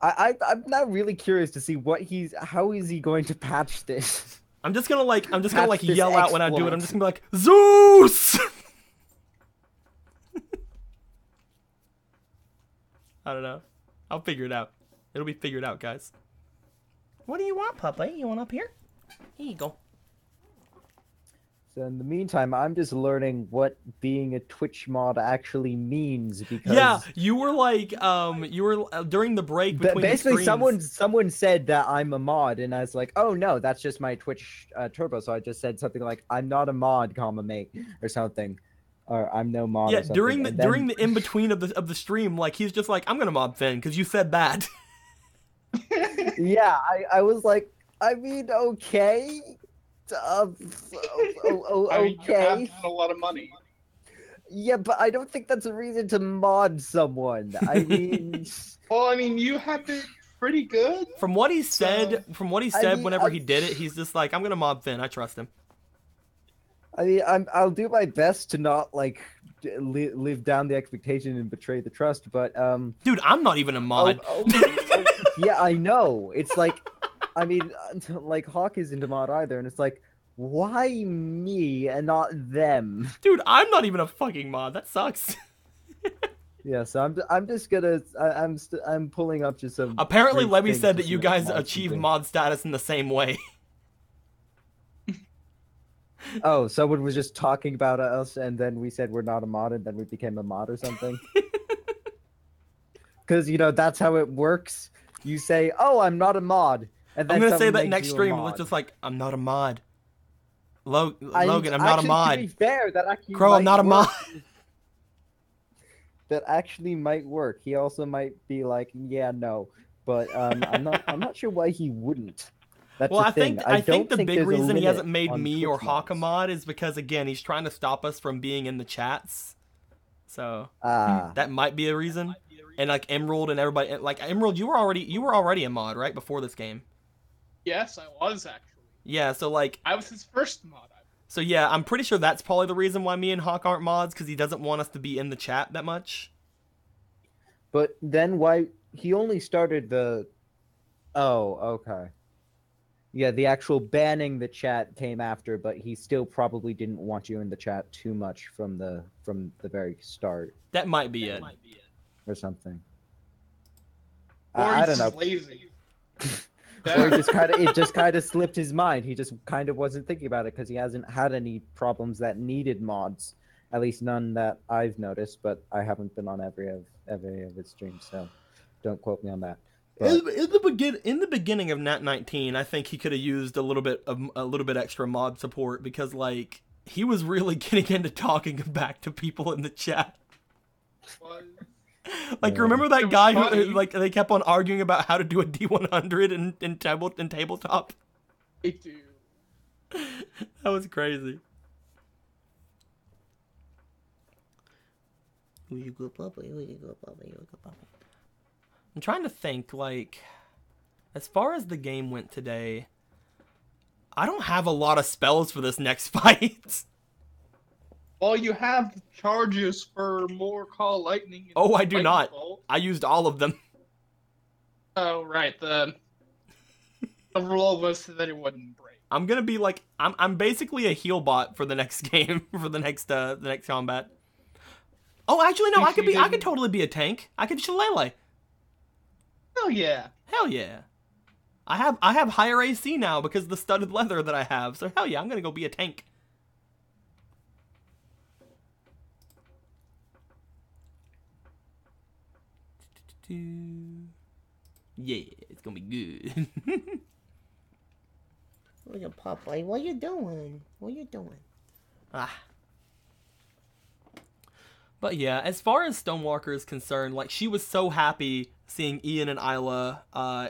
Speaker 2: I'm now really curious to see how is he going to patch this.
Speaker 1: I'm just gonna
Speaker 2: Patch this
Speaker 1: yell out when I do it.
Speaker 2: exploit.
Speaker 1: I'm just gonna be like, Zeus! I don't know. I'll figure it out. It'll be figured out, guys. What do you want, puppy? You want up here? Here you go.
Speaker 2: So in the meantime, I'm just learning what being a Twitch mod actually means because
Speaker 1: Yeah, you were like, during the break between
Speaker 2: basically
Speaker 1: the streams,
Speaker 2: someone said that I'm a mod, and I was like, oh no, that's just my Twitch turbo. So I just said something like, I'm not a mod, comma mate, or something, or I'm no mod.
Speaker 1: yeah,
Speaker 2: or something.
Speaker 1: during the in between of the stream, like he's just like, I'm gonna mob Finn because you said that.
Speaker 2: Yeah, I was like, I mean, okay.
Speaker 4: I mean, you
Speaker 2: Okay.
Speaker 4: have a lot of money.
Speaker 2: Yeah, but I don't think that's a reason to mod someone. I mean,
Speaker 4: Well, I mean, you have been pretty good.
Speaker 1: From what he said,
Speaker 2: mean,
Speaker 1: whenever he did it, he's just like, I'm gonna mob Finn. I trust him.
Speaker 2: I mean, I'll do my best to not like live down the expectation and betray the trust, but
Speaker 1: Dude, I'm not even a mod.
Speaker 2: yeah, I know. It's like, I mean, like Hawk isn't a mod either, and it's like, why me and not them?
Speaker 1: Dude, I'm not even a fucking mod. That sucks.
Speaker 2: Yeah, so I'm just gonna I'm pulling up just some.
Speaker 1: Apparently,
Speaker 2: brief
Speaker 1: Levy
Speaker 2: things
Speaker 1: said
Speaker 2: to
Speaker 1: that
Speaker 2: see
Speaker 1: you
Speaker 2: what
Speaker 1: guys
Speaker 2: mods can
Speaker 1: achieve
Speaker 2: do.
Speaker 1: mod status in the same way.
Speaker 2: Oh, someone was just talking about us, and then we said we're not a mod, and then we became a mod or something. Because you know that's how it works. You say, "Oh, I'm not a mod," and then
Speaker 1: I'm gonna say
Speaker 2: someone
Speaker 1: that
Speaker 2: makes
Speaker 1: next
Speaker 2: you a
Speaker 1: stream.
Speaker 2: mod.
Speaker 1: It's just like, I'm not a mod. Logan, I'm not a
Speaker 2: Actually, to
Speaker 1: mod.
Speaker 2: be fair, that actually
Speaker 1: Crow, I'm
Speaker 2: might
Speaker 1: not a mod.
Speaker 2: work. That actually might work. He also might be like, "Yeah, no," but I'm not sure why he wouldn't. That's
Speaker 1: Well,
Speaker 2: the
Speaker 1: I
Speaker 2: thing.
Speaker 1: think
Speaker 2: don't
Speaker 1: the big
Speaker 2: there's a
Speaker 1: reason he
Speaker 2: limit
Speaker 1: hasn't made
Speaker 2: on
Speaker 1: me or
Speaker 2: Twitch
Speaker 1: Hawk a
Speaker 2: mods.
Speaker 1: mod is because again he's trying to stop us from being in the chats. So
Speaker 2: Ah,
Speaker 1: that might be a reason. And like Emerald and everybody, like Emerald, you were already a mod right before this game.
Speaker 4: Yes, I was actually.
Speaker 1: Yeah, so like,
Speaker 4: I was his first mod.
Speaker 1: so yeah, I'm pretty sure that's probably the reason why me and Hawk aren't mods, because he doesn't want us to be in the chat that much.
Speaker 2: But then why he only started the? Oh, okay. Yeah, the actual banning the chat came after, but he still probably didn't want you in the chat too much from the very start
Speaker 1: That might be it.
Speaker 2: or something.
Speaker 4: Or
Speaker 2: I
Speaker 4: he's
Speaker 2: don't know.
Speaker 4: just lazy.
Speaker 2: Or it just kind of slipped his mind. He just kind of wasn't thinking about it because he hasn't had any problems that needed mods. At least none that I've noticed, but I haven't been on every of his streams, so don't quote me on that. But
Speaker 1: In the beginning of Nat 19, I think he could have used a little bit extra mod support, because like he was really getting into talking back to people in the chat. Like,
Speaker 2: Yeah.
Speaker 1: Remember that
Speaker 4: It was
Speaker 1: guy
Speaker 4: funny.
Speaker 1: who like they kept on arguing about how to do a D100 in tabletop?
Speaker 4: I do.
Speaker 1: That was crazy. Who you go, puppy? Who you go, puppy? Who you go, puppy? I'm trying to think, like, as far as the game went today, I don't have a lot of spells for this next fight.
Speaker 4: Well, you have charges for more Call Lightning. And
Speaker 1: Oh, I do
Speaker 4: Lightning
Speaker 1: not.
Speaker 4: Bolt.
Speaker 1: I used all of them.
Speaker 4: Oh, right. The rule was that it wouldn't break.
Speaker 1: I'm gonna be like, I'm basically a heal bot for the next game, for the next combat. Oh, actually, no, I could totally be a tank. I could shillelagh.
Speaker 4: Oh yeah.
Speaker 1: Hell yeah. I have higher AC now because of the studded leather that I have. So hell yeah, I'm gonna go be a tank. Yeah, it's gonna be good.
Speaker 5: Look at Popeye. What you doing? What you doing?
Speaker 1: But yeah, as far as Stonewalker is concerned, like, she was so happy seeing Ian and Isla,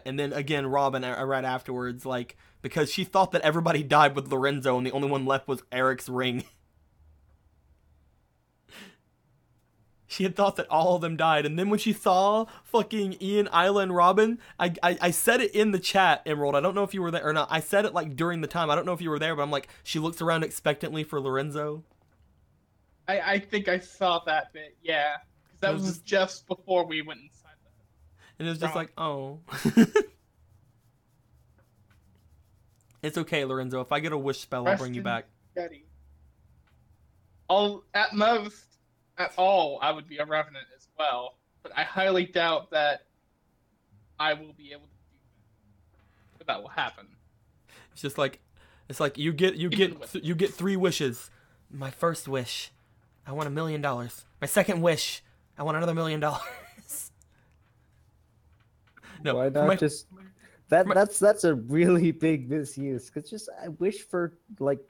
Speaker 1: and then again Robin right afterwards, like, because she thought that everybody died with Lorenzo and the only one left was Eric's ring. She had thought that all of them died, and then when she saw fucking Ian, Isla, and Robin, I said it in the chat, Emerald. I don't know if you were there or not. I said it like during the time. I don't know if you were there, but I'm like, she looks around expectantly for Lorenzo.
Speaker 4: I think I saw that bit, yeah. Because that was just before we went inside
Speaker 1: And it was just like, oh. It's okay, Lorenzo. If I get a wish spell, I'll bring you back.
Speaker 4: At all, I would be a Revenant as well. But I highly doubt that I will be able to do that. But that will happen.
Speaker 1: It's just like, you get 3 wishes. My first wish, I want $1 million. My second wish, I want another $1 million. No,
Speaker 2: why not just that's a really big misuse. Cause just I wish for like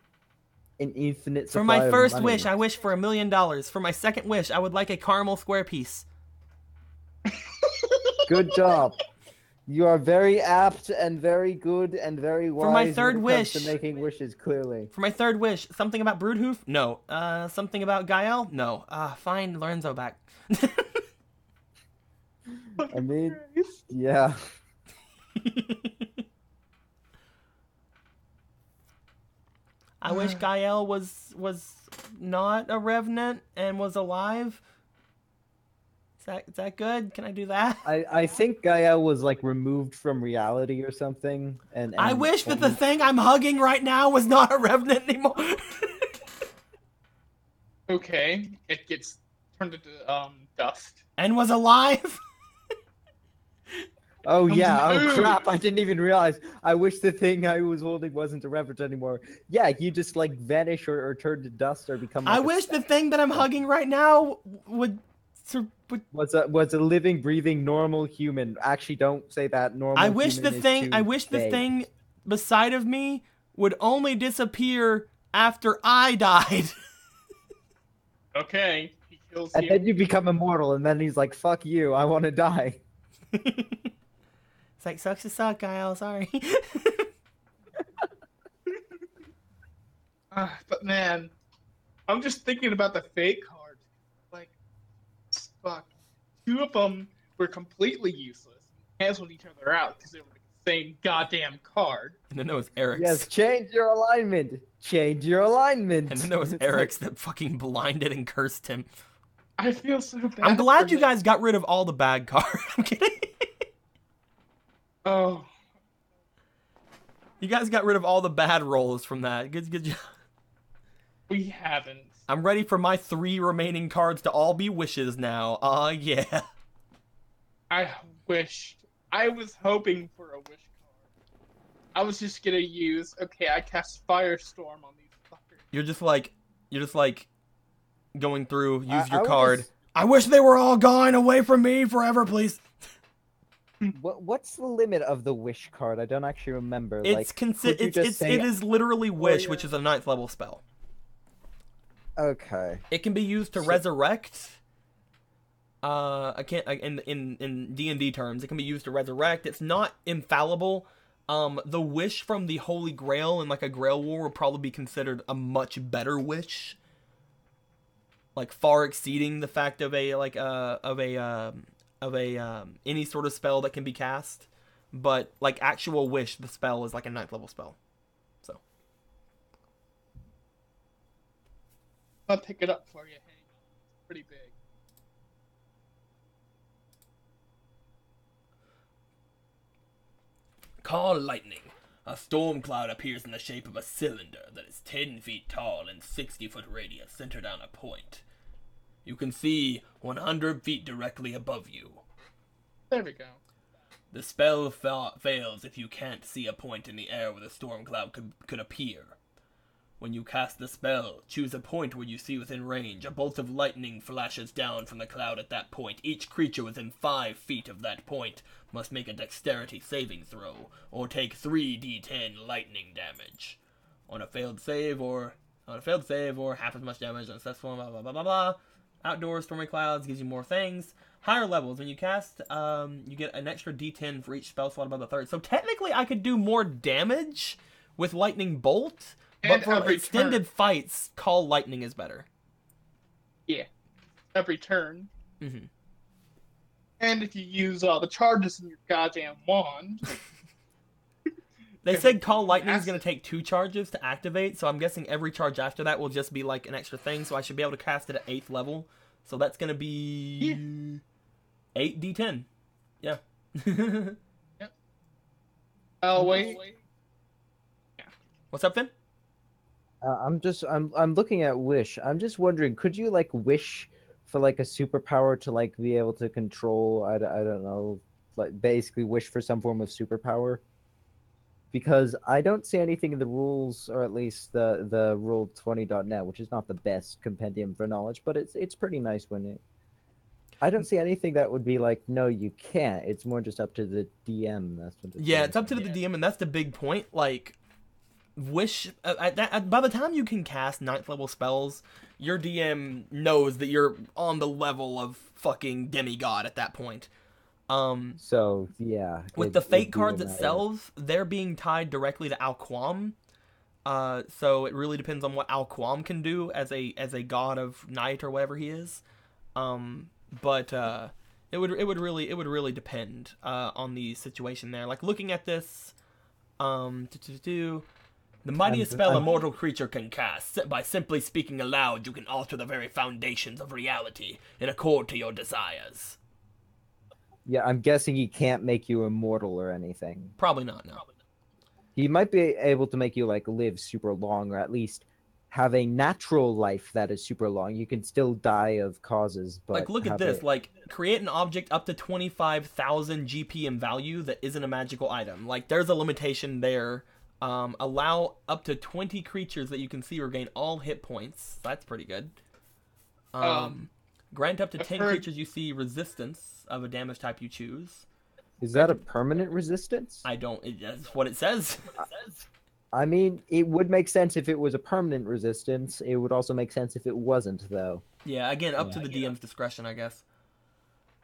Speaker 2: an infinite supply.
Speaker 1: For my first
Speaker 2: of money.
Speaker 1: wish, I wish for $1 million. For my second wish, I would like a caramel square piece.
Speaker 2: Good job. You are very apt and very good and very wise.
Speaker 1: For my third
Speaker 2: when it comes
Speaker 1: wish.
Speaker 2: to making wishes clearly.
Speaker 1: For my third wish, something about Broodhoof? No. Something about Gael? No. Find Lorenzo back.
Speaker 2: I mean, yeah.
Speaker 1: I wish Gael was not a Revenant and was alive. Is that good? Can I do that?
Speaker 2: I think Gaia was like removed from reality or something. And
Speaker 1: I wish that the thing I'm hugging right now was not a Revenant anymore.
Speaker 4: Okay, it gets turned into dust.
Speaker 1: And was alive.
Speaker 2: Oh yeah,
Speaker 4: Ooh.
Speaker 2: oh crap, I didn't even realize. I wish the thing I was holding wasn't a Revenant anymore. Yeah, you just like vanish or turn to dust or become like
Speaker 1: I wish the thing that I'm hugging right now would
Speaker 2: was a living, breathing, normal human. Actually, don't say that. Normal.
Speaker 1: I wish the
Speaker 2: human is
Speaker 1: thing
Speaker 2: too
Speaker 1: I wish the
Speaker 2: vague.
Speaker 1: thing beside of me would only disappear after I died.
Speaker 4: Okay, he kills
Speaker 2: And
Speaker 4: you.
Speaker 2: then you become immortal, and then he's like, "Fuck you, I want to die."
Speaker 1: It's like, sucks to suck, Kyle, sorry.
Speaker 4: But man, I'm just thinking about the fake cards. Like, fuck. 2 of them were completely useless. Canceled each other out because they were same goddamn card.
Speaker 1: And then there was Eric's.
Speaker 2: Yes, change your alignment. Change your alignment.
Speaker 1: And then there was
Speaker 2: It's
Speaker 1: Eric's that fucking blinded and cursed him.
Speaker 4: I feel so bad.
Speaker 1: I'm glad
Speaker 4: for
Speaker 1: you
Speaker 4: him.
Speaker 1: guys got rid of all the bad cards. I'm kidding.
Speaker 4: Oh,
Speaker 1: You guys got rid of all the bad rolls from that. Good job.
Speaker 4: we haven't.
Speaker 1: I'm ready for my 3 remaining cards to all be wishes now. Yeah.
Speaker 4: I wished. I was hoping for a wish card. I was just gonna use. Okay, I cast Firestorm on these fuckers.
Speaker 1: You're just like going through, use
Speaker 2: I
Speaker 1: your
Speaker 2: would
Speaker 1: card.
Speaker 2: just-
Speaker 1: I wish they were all gone away from me forever, please.
Speaker 2: What's the limit of the wish card? I don't actually remember.
Speaker 1: It's
Speaker 2: could you just say-
Speaker 1: it is literally wish,
Speaker 2: yeah.
Speaker 1: which is a 9th level spell.
Speaker 2: Okay.
Speaker 1: It can be used to resurrect. I can't in D&D terms, it can be used to resurrect. It's not infallible. The wish from the Holy Grail in like a Grail War would probably be considered a much better wish, like far exceeding the fact of any sort of spell that can be cast. But like actual wish, the spell is like a 9th level spell. So
Speaker 4: I'll pick it up for you. Hey, it's pretty big.
Speaker 1: Call lightning. A storm cloud appears in the shape of a cylinder that is 10 feet tall and 60-foot radius, centered on a point. You can see 100 feet directly above you.
Speaker 4: There we go.
Speaker 1: The spell fails if you can't see a point in the air where the storm cloud could appear. When you cast the spell, choose a point where you see within range. A bolt of lightning flashes down from the cloud at that point. Each creature within 5 feet of that point must make a dexterity saving throw, or take 3d10 lightning damage. On a failed save, or half as much damage on a successful, blah blah blah blah blah. Outdoor stormy clouds gives you more things. Higher levels, when you cast, you get an extra d10 for each spell slot above the 3rd. So technically I could do more damage with lightning bolt, but
Speaker 4: And
Speaker 1: for
Speaker 4: every
Speaker 1: extended
Speaker 4: turn.
Speaker 1: fights, call lightning is better.
Speaker 4: Yeah. Every turn.
Speaker 1: Mm-hmm.
Speaker 4: And if you use all the charges in your goddamn wand.
Speaker 1: They said call lightning is
Speaker 4: Massive.
Speaker 1: going to take 2 charges to activate, so I'm guessing every charge after that will just be like an extra thing, so I should be able to cast it at 8th level. So that's going to be 8d10. Yeah.
Speaker 4: Oh, wait.
Speaker 1: What's up, Finn?
Speaker 2: I'm looking at wish. I'm just wondering, could you like wish for like a superpower to like be able to control? I don't know, like basically wish for some form of superpower. Because I don't see anything in the rules, or at least the rule20.net, which is not the best compendium for knowledge, but it's pretty nice when it. I don't see anything that would be like, no, you can't. It's more just up to the DM. That's what.
Speaker 1: Yeah, it's up to the DM, and that's the big point. Like, wish by the time you can cast 9th level spells, your DM knows that you're on the level of fucking demigod at that point.
Speaker 2: So yeah,
Speaker 1: With the fate cards itself, they're being tied directly to Alquam. So it really depends on what Alquam can do as a god of night or whatever he is. But it would really depend on the situation there. Like looking at this, the mightiest spell a mortal creature can cast. By simply speaking aloud, you can alter the very foundations of reality in accord to your desires.
Speaker 2: Yeah, I'm guessing he can't make you immortal or anything.
Speaker 1: Probably not. No.
Speaker 2: He might be able to make you like live super long, or at least have a natural life that is super long. You can still die of causes, but
Speaker 1: Like, look at
Speaker 2: have
Speaker 1: this.
Speaker 2: it-
Speaker 1: Like, create an object up to 25,000 GP in value that isn't a magical item. Like, there's a limitation there. Allow up to 20 creatures that you can see regain all hit points. That's pretty good. Grant up to
Speaker 4: I've
Speaker 1: 10
Speaker 4: heard-
Speaker 1: creatures you see resistance of a damage type you choose.
Speaker 2: Is that a permanent resistance?
Speaker 1: That's what it says.
Speaker 2: I mean, it would make sense if it was a permanent resistance. It would also make sense if it wasn't, though.
Speaker 1: Yeah, again, up to the DM's discretion, I guess.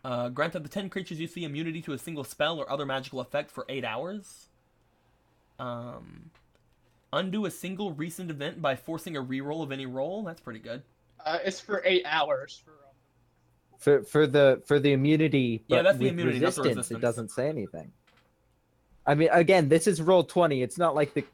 Speaker 1: Grant up to 10 creatures you see immunity to a single spell or other magical effect for 8 hours. Undo a single recent event by forcing a reroll of any roll. That's pretty good.
Speaker 4: It's for 8 hours.
Speaker 2: For the immunity,
Speaker 1: Yeah,
Speaker 2: but
Speaker 1: that's the
Speaker 2: with
Speaker 1: immunity, not the
Speaker 2: resistance,
Speaker 1: resistance.
Speaker 2: it doesn't say anything. I mean, again, this is Roll20. It's not like the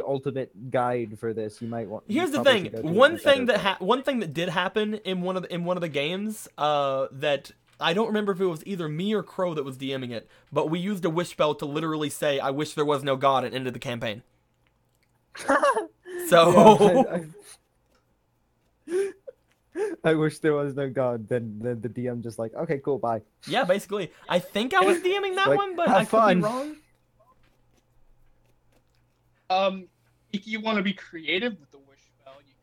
Speaker 2: ultimate guide for this. You might want.
Speaker 1: Here's the
Speaker 2: probably
Speaker 1: thing.
Speaker 2: should go to
Speaker 1: One
Speaker 2: it
Speaker 1: thing
Speaker 2: better,
Speaker 1: that one thing that did happen in one of the games that I don't remember if it was either me or Crow that was DMing it, but we used a wish spell to literally say "I wish there was no God" and ended the campaign. So
Speaker 2: I wish there was no God. Then the DM just like, okay, cool, bye.
Speaker 1: yeah, basically, I think I was DMing that
Speaker 2: Like,
Speaker 1: one, but
Speaker 2: have
Speaker 1: I could
Speaker 2: fun.
Speaker 1: be wrong.
Speaker 4: If you want to be creative with the wish spell, you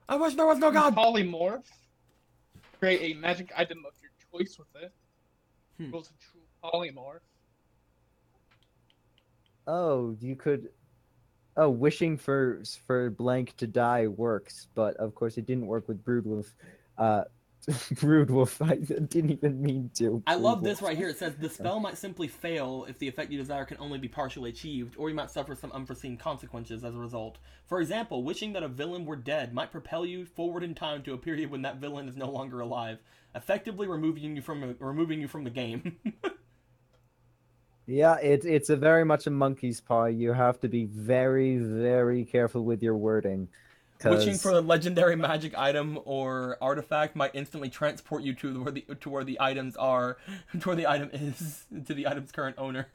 Speaker 1: I wish there was no
Speaker 4: can
Speaker 1: God.
Speaker 4: polymorph, create a magic item of your choice with it. Equals a true polymorph.
Speaker 2: Oh, you could. Oh, wishing for blank to die works, but of course it didn't work with Broodwolf. Broodwolf. I didn't even mean to.
Speaker 1: I love this
Speaker 2: Broodwolf.
Speaker 1: right here. It says the spell might simply fail if the effect you desire can only be partially achieved, or you might suffer some unforeseen consequences as a result. For example, wishing that a villain were dead might propel you forward in time to a period when that villain is no longer alive, effectively removing you from the game.
Speaker 2: Yeah, it's a very much a monkey's paw. You have to be very, very careful with your wording.
Speaker 1: Wishing
Speaker 2: 'Cause
Speaker 1: for a legendary magic item or artifact might instantly transport you to where the items are, to where the item is, to the item's current owner.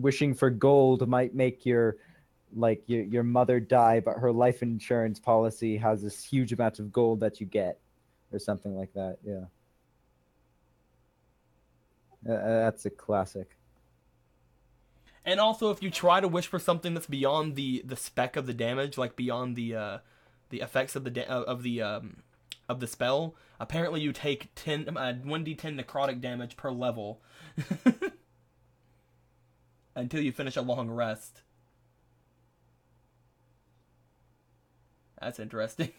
Speaker 2: wishing for gold might make your your mother die, but her life insurance policy has this huge amount of gold that you get, or something like that. Yeah, that's a classic.
Speaker 1: And also, if you try to wish for something that's beyond the spec of the damage, like beyond the effects of the spell, apparently you take 1d10 necrotic damage per level until you finish a long rest. That's interesting.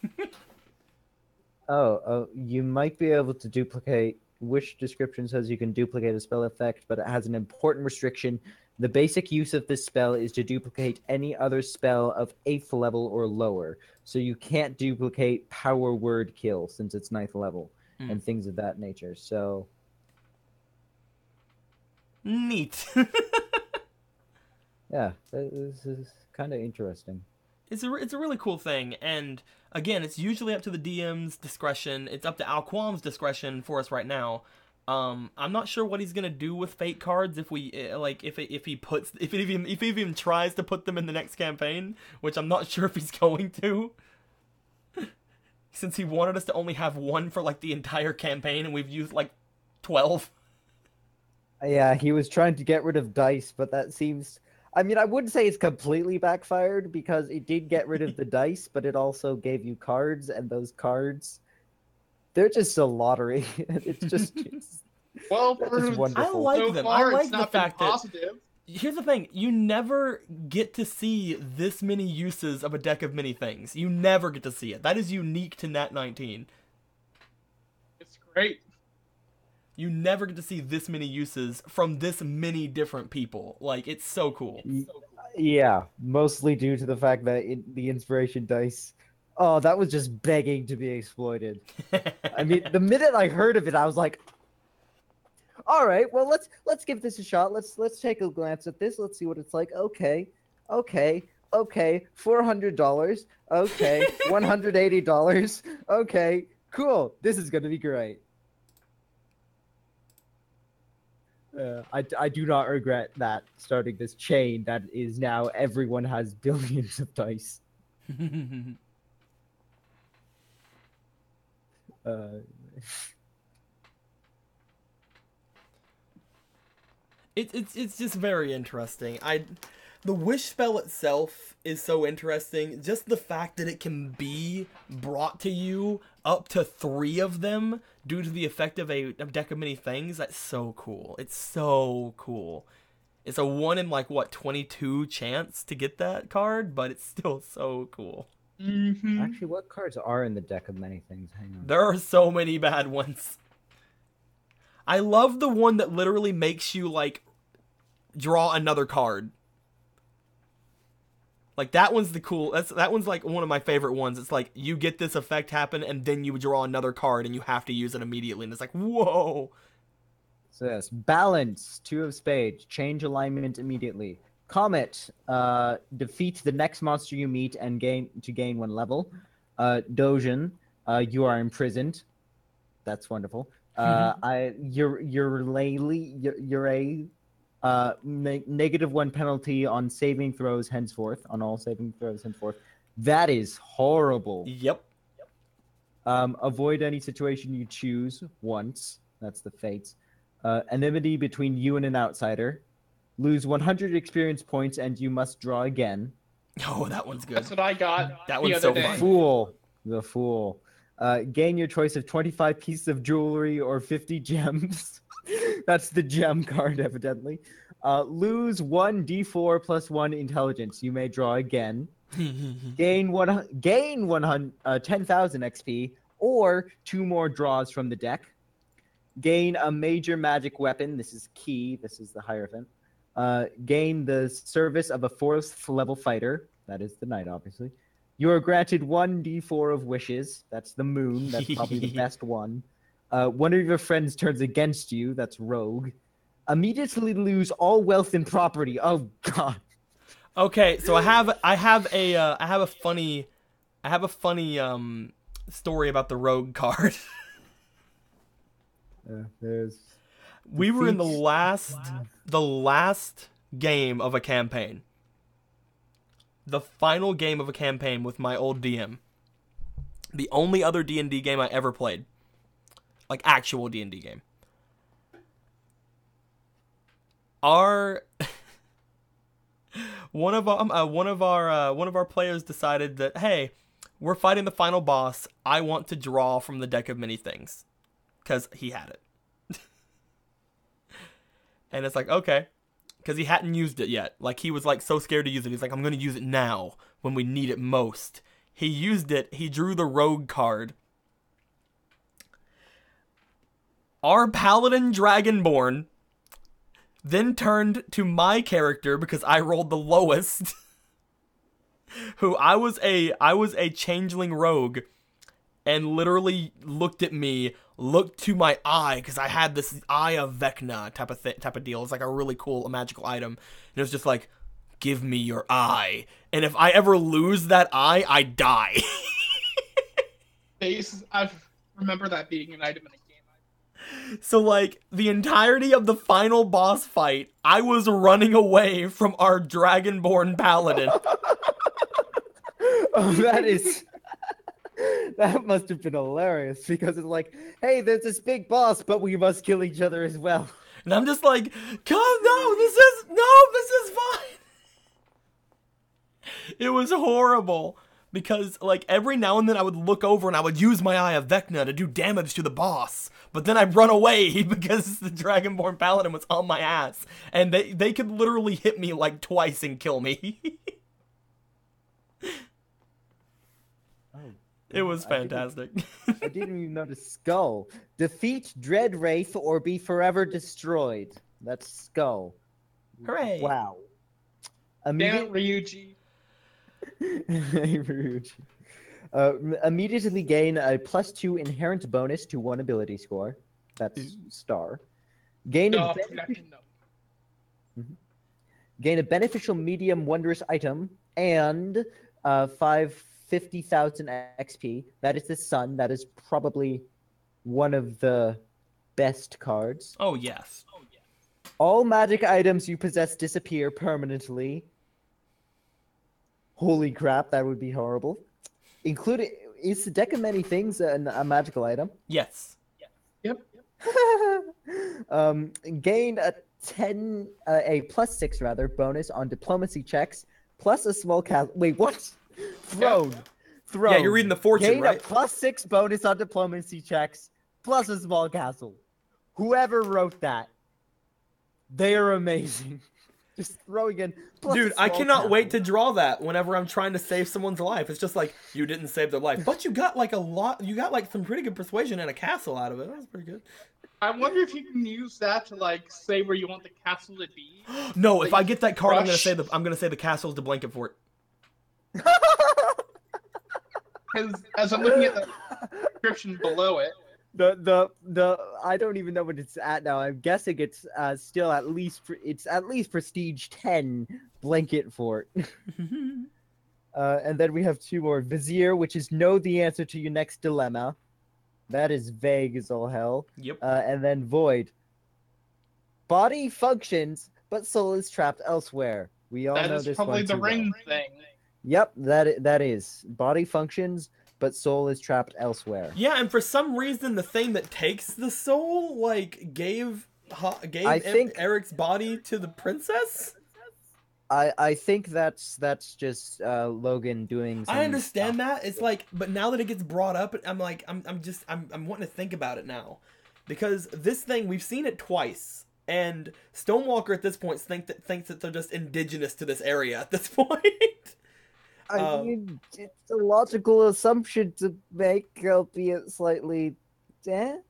Speaker 2: Oh, you might be able to duplicate. Wish description says you can duplicate a spell effect, but it has an important restriction. The basic use of this spell is to duplicate any other spell of 8th level or lower. So you can't duplicate Power Word Kill since it's 9th level and things of that nature. So
Speaker 1: Neat.
Speaker 2: yeah, this is kind of interesting.
Speaker 1: It's a really cool thing, and again, it's usually up to the DM's discretion. It's up to Alquam's discretion for us right now. I'm not sure what he's gonna do with fate cards if we if he even tries to put them in the next campaign, which I'm not sure if he's going to, since he wanted us to only have one for like the entire campaign, and we've used like 12.
Speaker 2: Yeah, he was trying to get rid of dice, but that seems. I mean, I wouldn't say it's completely backfired because it did get rid of the dice, but it also gave you cards, and those cards, they're just a lottery. It's just.
Speaker 4: Well,
Speaker 2: That's
Speaker 4: for
Speaker 2: wonderful.
Speaker 1: I like
Speaker 4: so
Speaker 1: them.
Speaker 4: far,
Speaker 1: I like
Speaker 4: it's
Speaker 1: the
Speaker 4: not been
Speaker 1: fact that.
Speaker 4: positive.
Speaker 1: Here's the thing, you never get to see this many uses of a deck of many things. You never get to see it. That is unique to Nat 19.
Speaker 4: It's great.
Speaker 1: You never get to see this many uses from this many different people. Like, it's so cool.
Speaker 2: Yeah, mostly due to the fact that the inspiration dice. Oh, that was just begging to be exploited. I mean, the minute I heard of it, I was like, "All right, well, let's give this a shot. Let's take a glance at this. Let's see what it's like." Okay, $400. Okay, $180. Okay, cool. This is gonna be great. I do not regret that starting this chain that is now everyone has billions of dice.
Speaker 1: It's just very interesting. The wish spell itself is so interesting. Just the fact that it can be brought to you up to 3 of them due to the effect of a deck of many things. That's so cool. It's so cool. It's a 1 in 22 chance to get that card, but it's still so cool.
Speaker 4: Mm-hmm.
Speaker 2: Actually, what cards are in the deck of many things? Hang on.
Speaker 1: There are so many bad ones. I love the one that literally makes you draw another card. Like that one's the cool. That one's like one of my favorite ones. It's like you get this effect happen, and then you draw another card, and you have to use it immediately. And it's like, whoa.
Speaker 2: So yes, balance, 2 of spades, change alignment immediately. Comet, defeat the next monster you meet and gain 1 level. Dojin, you are imprisoned. That's wonderful. -1 penalty on saving throws henceforth, on all saving throws henceforth. That is horrible.
Speaker 1: Yep.
Speaker 2: Avoid any situation you choose once. That's the fates. Enmity between you and an outsider. Lose 100 experience points and you must draw again.
Speaker 1: Oh, that one's good.
Speaker 4: That's what I got.
Speaker 1: That
Speaker 4: the
Speaker 1: one's
Speaker 4: other
Speaker 1: so
Speaker 4: day.
Speaker 1: fun.
Speaker 2: The Fool. Gain your choice of 25 pieces of jewelry or 50 gems. That's the gem card, evidently. Lose 1 d4 plus 1 intelligence. You may draw again. Gain 10,000 XP or 2 more draws from the deck. Gain a major magic weapon. This is key. This is the Hierophant. Gain the service of a 4th level fighter. That is the knight, obviously. You are granted 1 d4 of wishes. That's the moon. That's probably the best one. One of your friends turns against you. That's rogue. Immediately lose all wealth and property. Oh God.
Speaker 1: Okay, so I have a funny story about the rogue card. We were in the last game of a campaign. The final game of a campaign with my old DM. The only other D&D game I ever played. Like actual D&D game. One of our players decided that, hey, we're fighting the final boss. I want to draw from the deck of many things. Because he had it. And it's like, okay. Because he hadn't used it yet. Like, he was, like, so scared to use it. He's like, I'm going to use it now, when we need it most. He used it. He drew the rogue card. Our paladin dragonborn then turned to my character, because I rolled the lowest. Who, I was a changeling rogue. And literally looked at me, looked to my eye, because I had this Eye of Vecna type of deal. It's like a really cool magical item. And it was just like, give me your eye. And if I ever lose that eye, I die.
Speaker 4: I remember that being an item in a game.
Speaker 1: So, like, the entirety of the final boss fight, I was running away from our Dragonborn Paladin.
Speaker 2: Oh, that must have been hilarious, because it's like, hey, there's this big boss, but we must kill each other as well.
Speaker 1: And I'm just like, this is fine. It was horrible. Because, like, every now and then I would look over and I would use my Eye of Vecna to do damage to the boss. But then I'd run away because the Dragonborn Paladin was on my ass. And they could literally hit me, like, twice and kill me. It was fantastic.
Speaker 2: I didn't even notice Skull. Defeat Dread Wraith or be forever destroyed. That's Skull.
Speaker 1: Hooray.
Speaker 2: Wow.
Speaker 4: Damn it, Ryuji.
Speaker 2: Ryuji. Immediately gain a +2 inherent bonus to 1 ability score. That's star. Gain a beneficial medium wondrous item and 50,000 XP. That is the sun. That is probably one of the best cards.
Speaker 1: Oh, yes.
Speaker 2: All magic items you possess disappear permanently. Holy crap, that would be horrible. Including, is the deck of many things a magical item?
Speaker 1: Yes.
Speaker 4: Yep.
Speaker 2: Gain a +6 rather bonus on diplomacy checks, plus a small castle. Wait, what? Throne.
Speaker 1: Yeah, you're reading the fortune,
Speaker 2: Gain
Speaker 1: right?
Speaker 2: a +6 bonus on diplomacy checks, plus a small castle. Whoever wrote that, they are amazing. Just throwing in.
Speaker 1: Dude, I cannot wait to draw that whenever I'm trying to save someone's life. It's just like, you didn't save their life. But you got like you got like some pretty good persuasion and a castle out of it. That was pretty good.
Speaker 4: I wonder if you can use that to like say where you want the castle to be.
Speaker 1: No, if I get that card,
Speaker 4: Crush.
Speaker 1: I'm gonna say the castle's the blanket for it.
Speaker 4: Because as I'm looking at the description below it,
Speaker 2: The I don't even know what it's at now. I'm guessing it's still at least it's at least prestige 10 blanket fort. And then we have two more. Vizier, which is know the answer to your next dilemma. That is vague as all hell.
Speaker 1: Yep.
Speaker 2: And then Void. Body functions, but soul is trapped elsewhere. We all
Speaker 4: that
Speaker 2: know
Speaker 4: is
Speaker 2: this
Speaker 4: probably
Speaker 2: one
Speaker 4: the
Speaker 2: too
Speaker 4: ring
Speaker 2: well.
Speaker 4: thing.
Speaker 2: Yep, that is. Body functions, but soul is trapped elsewhere.
Speaker 1: Yeah, and for some reason, the thing that takes the soul, like, gave
Speaker 2: I think-
Speaker 1: Eric's body to the princess?
Speaker 2: I think that's just Logan doing some
Speaker 1: I understand
Speaker 2: stuff.
Speaker 1: that. It's like, but now that it gets brought up, I'm like, I'm wanting to think about it now. Because this thing, we've seen it twice. And Stonewalker at this point thinks that they're just indigenous to this area at this point.
Speaker 2: I mean, it's a logical assumption to make, albeit slightly.
Speaker 1: I'm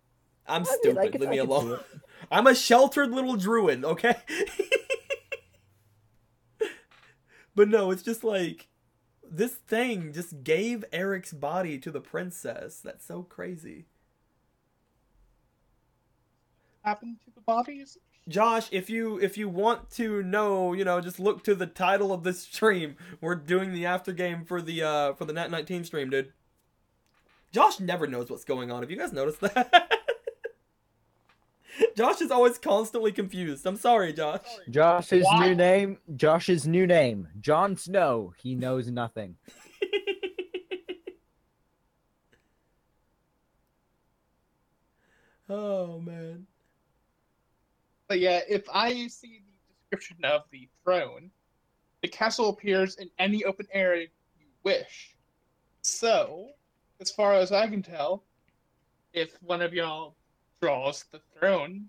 Speaker 2: I
Speaker 1: stupid.
Speaker 2: mean, I could-
Speaker 1: Leave me
Speaker 2: I could see
Speaker 1: alone.
Speaker 2: it.
Speaker 1: I'm a sheltered little druid, okay? But no, it's just like this thing just gave Eric's body to the princess. That's so crazy.
Speaker 4: Happened to the bodies?
Speaker 1: Josh, if you want to know, just look to the title of this stream. We're doing the after game for the Nat 19 stream, dude. Josh never knows what's going on. Have you guys noticed that? Josh is always constantly confused. I'm sorry, Josh.
Speaker 2: Josh's
Speaker 4: Why?
Speaker 2: new name. Jon Snow. He knows nothing.
Speaker 1: Oh man.
Speaker 4: But yeah, if I see the description of the throne, the castle appears in any open area you wish. So, as far as I can tell, if one of y'all draws the throne,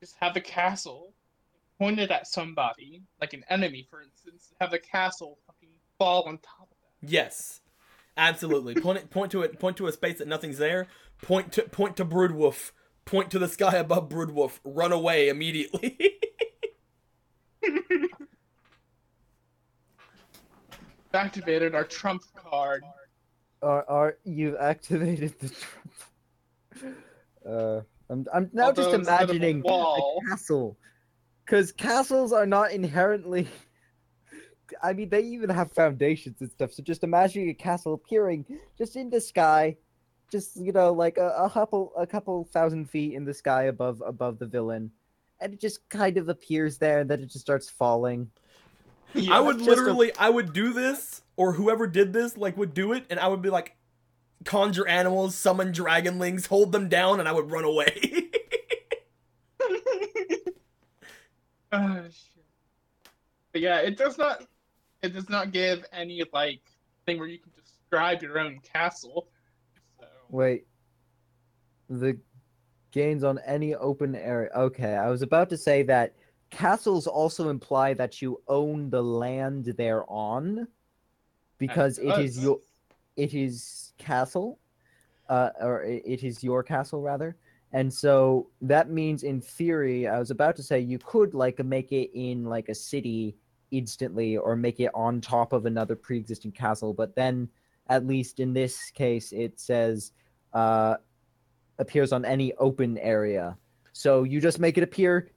Speaker 4: just have the castle pointed at somebody, like an enemy, for instance, have the castle fucking fall on top of that.
Speaker 1: Yes. Absolutely. Point to a space that nothing's there. Point to Broodwolf. Point to the sky above Broodwolf. Run away immediately.
Speaker 4: Activated our trump card.
Speaker 2: Are you activated the trump? I'm now just
Speaker 4: Although instead of a
Speaker 2: imagining
Speaker 4: wall-
Speaker 2: a castle, because castles are not inherently. I mean, they even have foundations and stuff. So just imagining a castle appearing just in the sky, just like a couple thousand feet in the sky above the villain, and it just kind of appears there, and then it just starts falling.
Speaker 4: Yeah,
Speaker 1: I would
Speaker 2: just a-
Speaker 1: literally, I would do this, or whoever did this, would do it, and I would be like, conjure animals, summon dragonlings, hold them down, and I would run away.
Speaker 4: Oh, shit. But yeah, it does not give any thing where you can describe your own castle. So
Speaker 2: Wait, the gains on any open area. Okay, I was about to say that castles also imply that you own the land they're on, because it is castle, or it is your castle rather. And so that means, in theory, I was about to say you could make it in a city instantly, or make it on top of another pre-existing castle. But then, at least in this case, it says appears on any open area. So you just make it appear,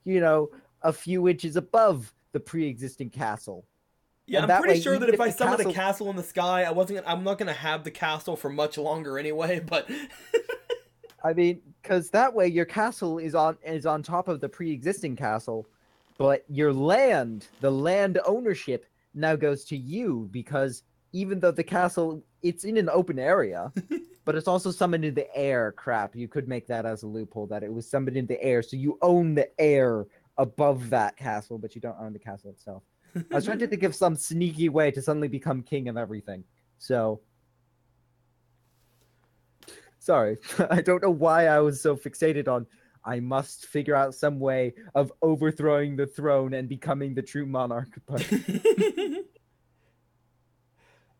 Speaker 2: a few inches above the pre-existing castle.
Speaker 1: Yeah,
Speaker 2: And
Speaker 1: I'm
Speaker 2: that
Speaker 1: pretty
Speaker 2: way,
Speaker 1: sure that
Speaker 2: even
Speaker 1: if I
Speaker 2: the
Speaker 1: summoned a castle in the sky, I'm not gonna have the castle for much longer anyway. But
Speaker 2: I mean, because that way your castle is on top of the pre-existing castle, but your land, the land ownership, now goes to you, because even though the castle, it's in an open area, but it's also summoned in the air. Crap, you could make that as a loophole, that it was summoned in the air, so you own the air above that castle, but you don't own the castle itself. I was trying to think of some sneaky way to suddenly become king of everything. So, sorry, I don't know why I was so fixated on I must figure out some way of overthrowing the throne and becoming the true monarch, but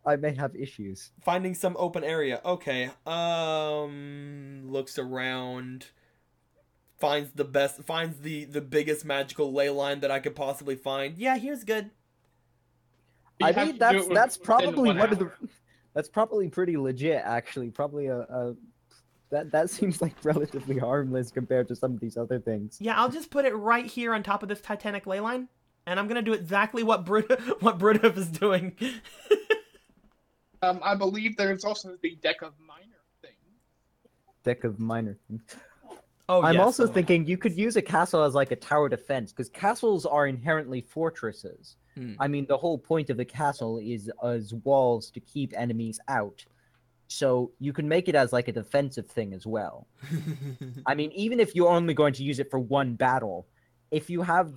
Speaker 2: I may have issues.
Speaker 1: finding some open area. Okay. Looks around. Finds the biggest magical ley line that I could possibly find. Yeah, here's good.
Speaker 4: You
Speaker 2: I
Speaker 4: have
Speaker 2: mean,
Speaker 4: to do it
Speaker 2: that's
Speaker 4: within
Speaker 2: probably
Speaker 4: 1
Speaker 2: one of
Speaker 4: hour.
Speaker 2: the. That's probably pretty legit, actually. Probably that seems like relatively harmless compared to some of these other things.
Speaker 1: Yeah, I'll just put it right here on top of this Titanic ley line, and I'm gonna do exactly what what Brudov is doing.
Speaker 4: I believe there's also the deck of minor things.
Speaker 2: Deck of minor things.
Speaker 1: Oh,
Speaker 2: I'm
Speaker 1: yes.
Speaker 2: also thinking you could use a castle as like a tower defense, because castles are inherently fortresses.
Speaker 1: Hmm.
Speaker 2: I mean, the whole point of the castle is as walls to keep enemies out. So you can make it as like a defensive thing as well. I mean, even if you're only going to use it for one battle, if you have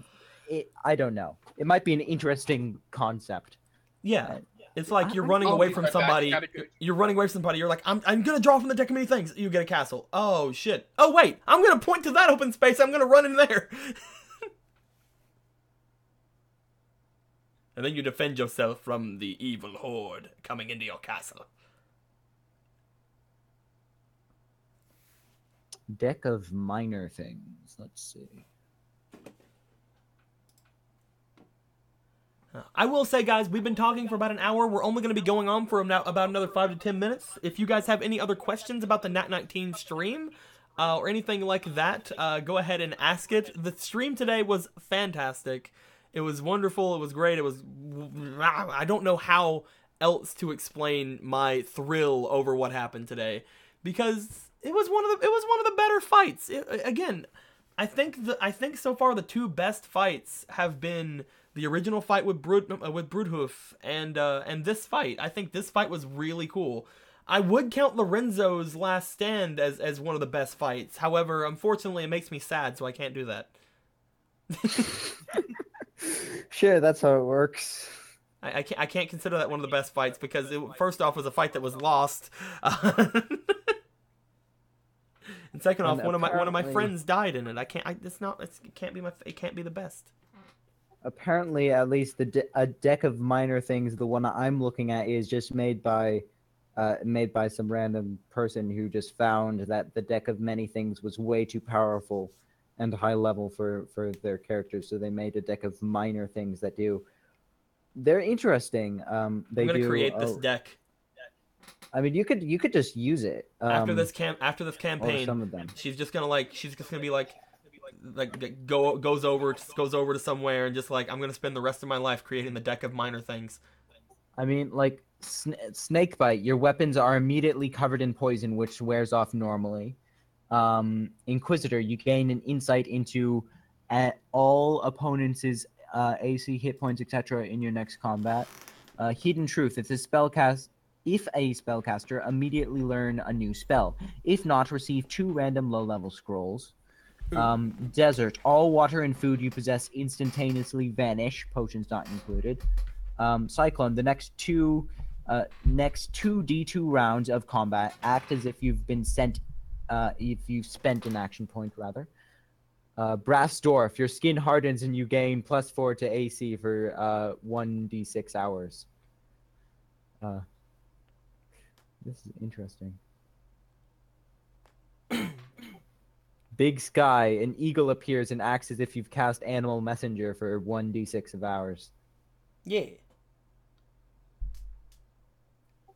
Speaker 2: it, I don't know. It might be an interesting concept.
Speaker 1: Yeah. It's like you're
Speaker 2: I-
Speaker 1: running
Speaker 4: I'll
Speaker 1: away
Speaker 4: leave
Speaker 1: from
Speaker 4: it at that.
Speaker 1: somebody.
Speaker 4: Gotta go.
Speaker 1: You're running away from somebody. You're like, I'm gonna draw from the deck of many things. You get a castle. Oh, shit. Oh, wait. I'm gonna point to that open space. I'm gonna run in there. And then you defend yourself from the evil horde coming into your castle.
Speaker 2: Deck of minor things. Let's see.
Speaker 1: I will say, guys, we've been talking for about an hour. We're only going to be going on for about another 5 to 10 minutes. If you guys have any other questions about the Nat 19 stream or anything like that, go ahead and ask it. The stream today was fantastic. It was wonderful. It was great. It was... I don't know how else to explain my thrill over what happened today, because it was one of the better fights. Again, I think so far the two best fights have been the original fight with Broodhoof and this fight. I think this fight was really cool. I would count Lorenzo's last stand as one of the best fights. However, unfortunately, it makes me sad, so I can't do that.
Speaker 2: Sure, that's how it works.
Speaker 1: I can't consider that one of the best fights because it first off was a fight that was lost, and second off,
Speaker 2: And
Speaker 1: one of my
Speaker 2: apparently-
Speaker 1: friends died in it. It can't be the best.
Speaker 2: Apparently, at least a deck of minor things, the one I'm looking at, is just made by some random person who just found that the deck of many things was way too powerful and high level for their characters, so they made a deck of minor things that do. They're interesting. They
Speaker 1: I'm gonna
Speaker 2: do,
Speaker 1: create this deck
Speaker 2: I mean, you could just use it
Speaker 1: after this
Speaker 2: or
Speaker 1: campaign.
Speaker 2: some of them.
Speaker 1: She's just gonna be like goes over to somewhere and just like, I'm gonna spend the rest of my life creating the deck of minor things.
Speaker 2: I mean, like Snakebite, your weapons are immediately covered in poison, which wears off normally. Inquisitor, you gain an insight into all opponents' AC, hit points, etc. in your next combat. Hidden Truth, if a spellcaster immediately learn a new spell. If not, receive 2 random low-level scrolls. Desert, all water and food you possess instantaneously vanish, potions not included. Cyclone, the next two D2 rounds of combat act as if you've been sent, if you've spent an action point rather. Brass Dwarf, your skin hardens and you gain +4 to AC for 1d6 hours. This is interesting. Big Sky, an eagle appears and acts as if you've cast Animal Messenger for 1d6 of hours.
Speaker 1: Yeah.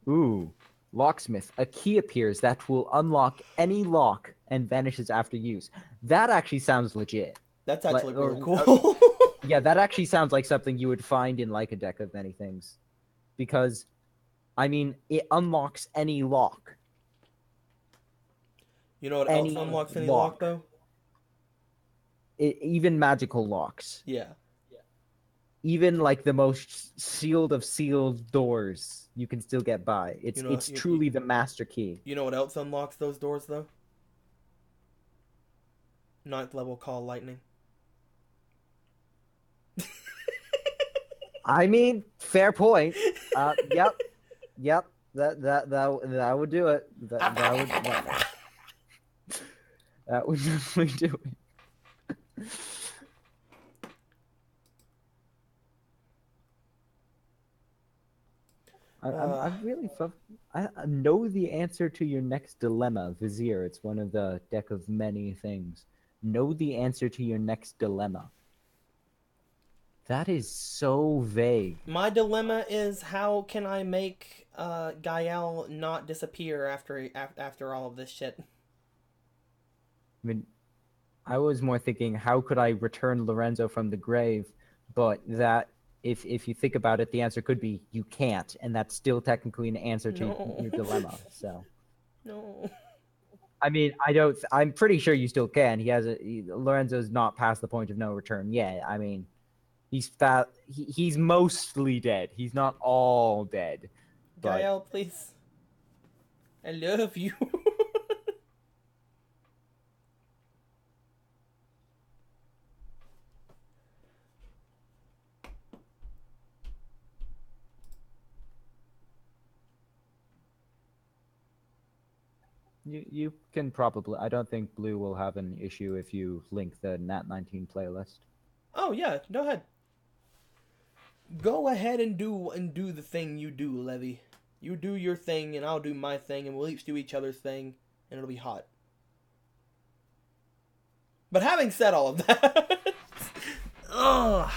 Speaker 2: Ooh. Locksmith, a key appears that will unlock any lock and vanishes after use. That actually sounds legit.
Speaker 1: That's actually
Speaker 2: Like,
Speaker 1: really cool.
Speaker 2: Yeah, that actually sounds like something you would find in like a deck of many things. Because, I mean, it unlocks any lock.
Speaker 1: You know what
Speaker 2: Any
Speaker 1: else unlocks any
Speaker 2: lock.
Speaker 1: lock though?
Speaker 2: Even magical locks.
Speaker 1: Yeah.
Speaker 2: Even like the most sealed of sealed doors, you can still get by. It's
Speaker 1: You know,
Speaker 2: truly the master key.
Speaker 1: You know what else unlocks those doors though? 9th level call lightning.
Speaker 2: I mean, fair point. Yep. That would do it. That would definitely do it. I really I know the answer to your next dilemma, Vizier. It's one of the deck of many things. Know the answer to your next dilemma. That is so vague.
Speaker 1: My dilemma is how can I make Gael not disappear after all of this shit?
Speaker 2: I mean, I was more thinking, how could I return Lorenzo from the grave? But that, if you think about it, the answer could be you can't, and that's still technically an answer to
Speaker 1: No.
Speaker 2: your dilemma. So,
Speaker 1: No.
Speaker 2: I mean, I don't. I'm pretty sure you still can. Lorenzo's not past the point of no return yet. I mean, he's mostly dead. He's not all dead. But
Speaker 1: Gael, please. I love you.
Speaker 2: you can probably. I don't think Blue will have an issue if you link the Nat 19 playlist.
Speaker 1: Oh yeah, go ahead. Go ahead and do the thing you do, Levy. You do your thing, and I'll do my thing, and we'll each do each other's thing, and it'll be hot. But having said all of that, ugh.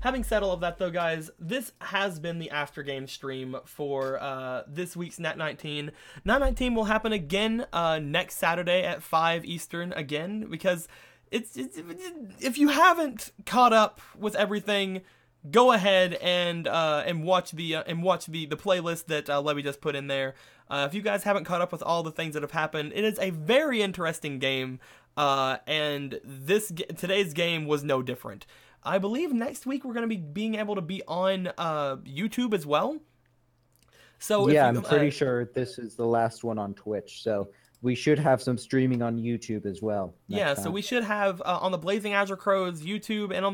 Speaker 1: Having said all of that, though, guys, this has been the Aftergame stream for this week's Nat 19. Nat 19 will happen again next Saturday at 5 Eastern again, because it's if you haven't caught up with everything, go ahead and watch the playlist that Levy just put in there. If you guys haven't caught up with all the things that have happened, it is a very interesting game, and today's game was no different. I believe next week we're going to be being able to be on YouTube as well. So
Speaker 2: yeah, I'm pretty sure this is the last one on Twitch, so we should have some streaming on YouTube as well.
Speaker 1: Yeah, so we should have on the Blazing Azure Crows YouTube and on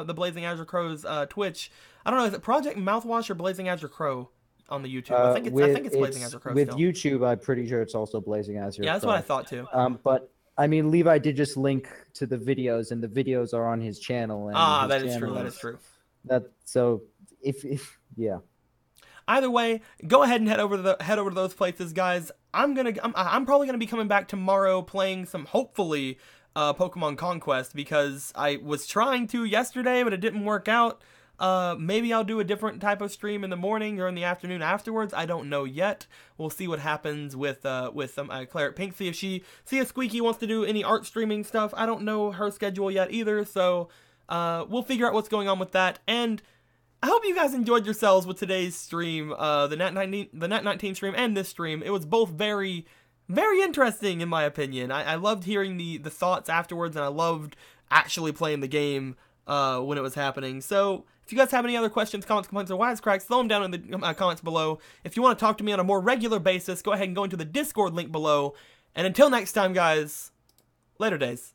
Speaker 1: the Blazing Azure Crows Twitch. I don't know, is it Project Mouthwash or Blazing Azure Crow on the YouTube? I think it's Blazing Azure Crow.
Speaker 2: With
Speaker 1: still.
Speaker 2: YouTube, I'm pretty sure it's also Blazing Azure.
Speaker 1: Yeah, that's what I thought too.
Speaker 2: But I mean, Levi did just link to the videos, and the videos are on his channel. And
Speaker 1: that is true. That is true.
Speaker 2: So if yeah.
Speaker 1: Either way, go ahead and head over to those places, guys. I'm probably gonna be coming back tomorrow playing some, hopefully, Pokemon Conquest, because I was trying to yesterday, but it didn't work out. Maybe I'll do a different type of stream in the morning or in the afternoon afterwards. I don't know yet. We'll see what happens with Claret Pink. See if Squeaky wants to do any art streaming stuff. I don't know her schedule yet either, so we'll figure out what's going on with that. And I hope you guys enjoyed yourselves with today's stream, the Nat 19 stream and this stream. It was both very, very interesting in my opinion. I loved hearing the thoughts afterwards, and I loved actually playing the game when it was happening. So if you guys have any other questions, comments, complaints, or wisecracks, throw them down in the comments below. If you want to talk to me on a more regular basis, go ahead and go into the Discord link below. And until next time, guys, later days.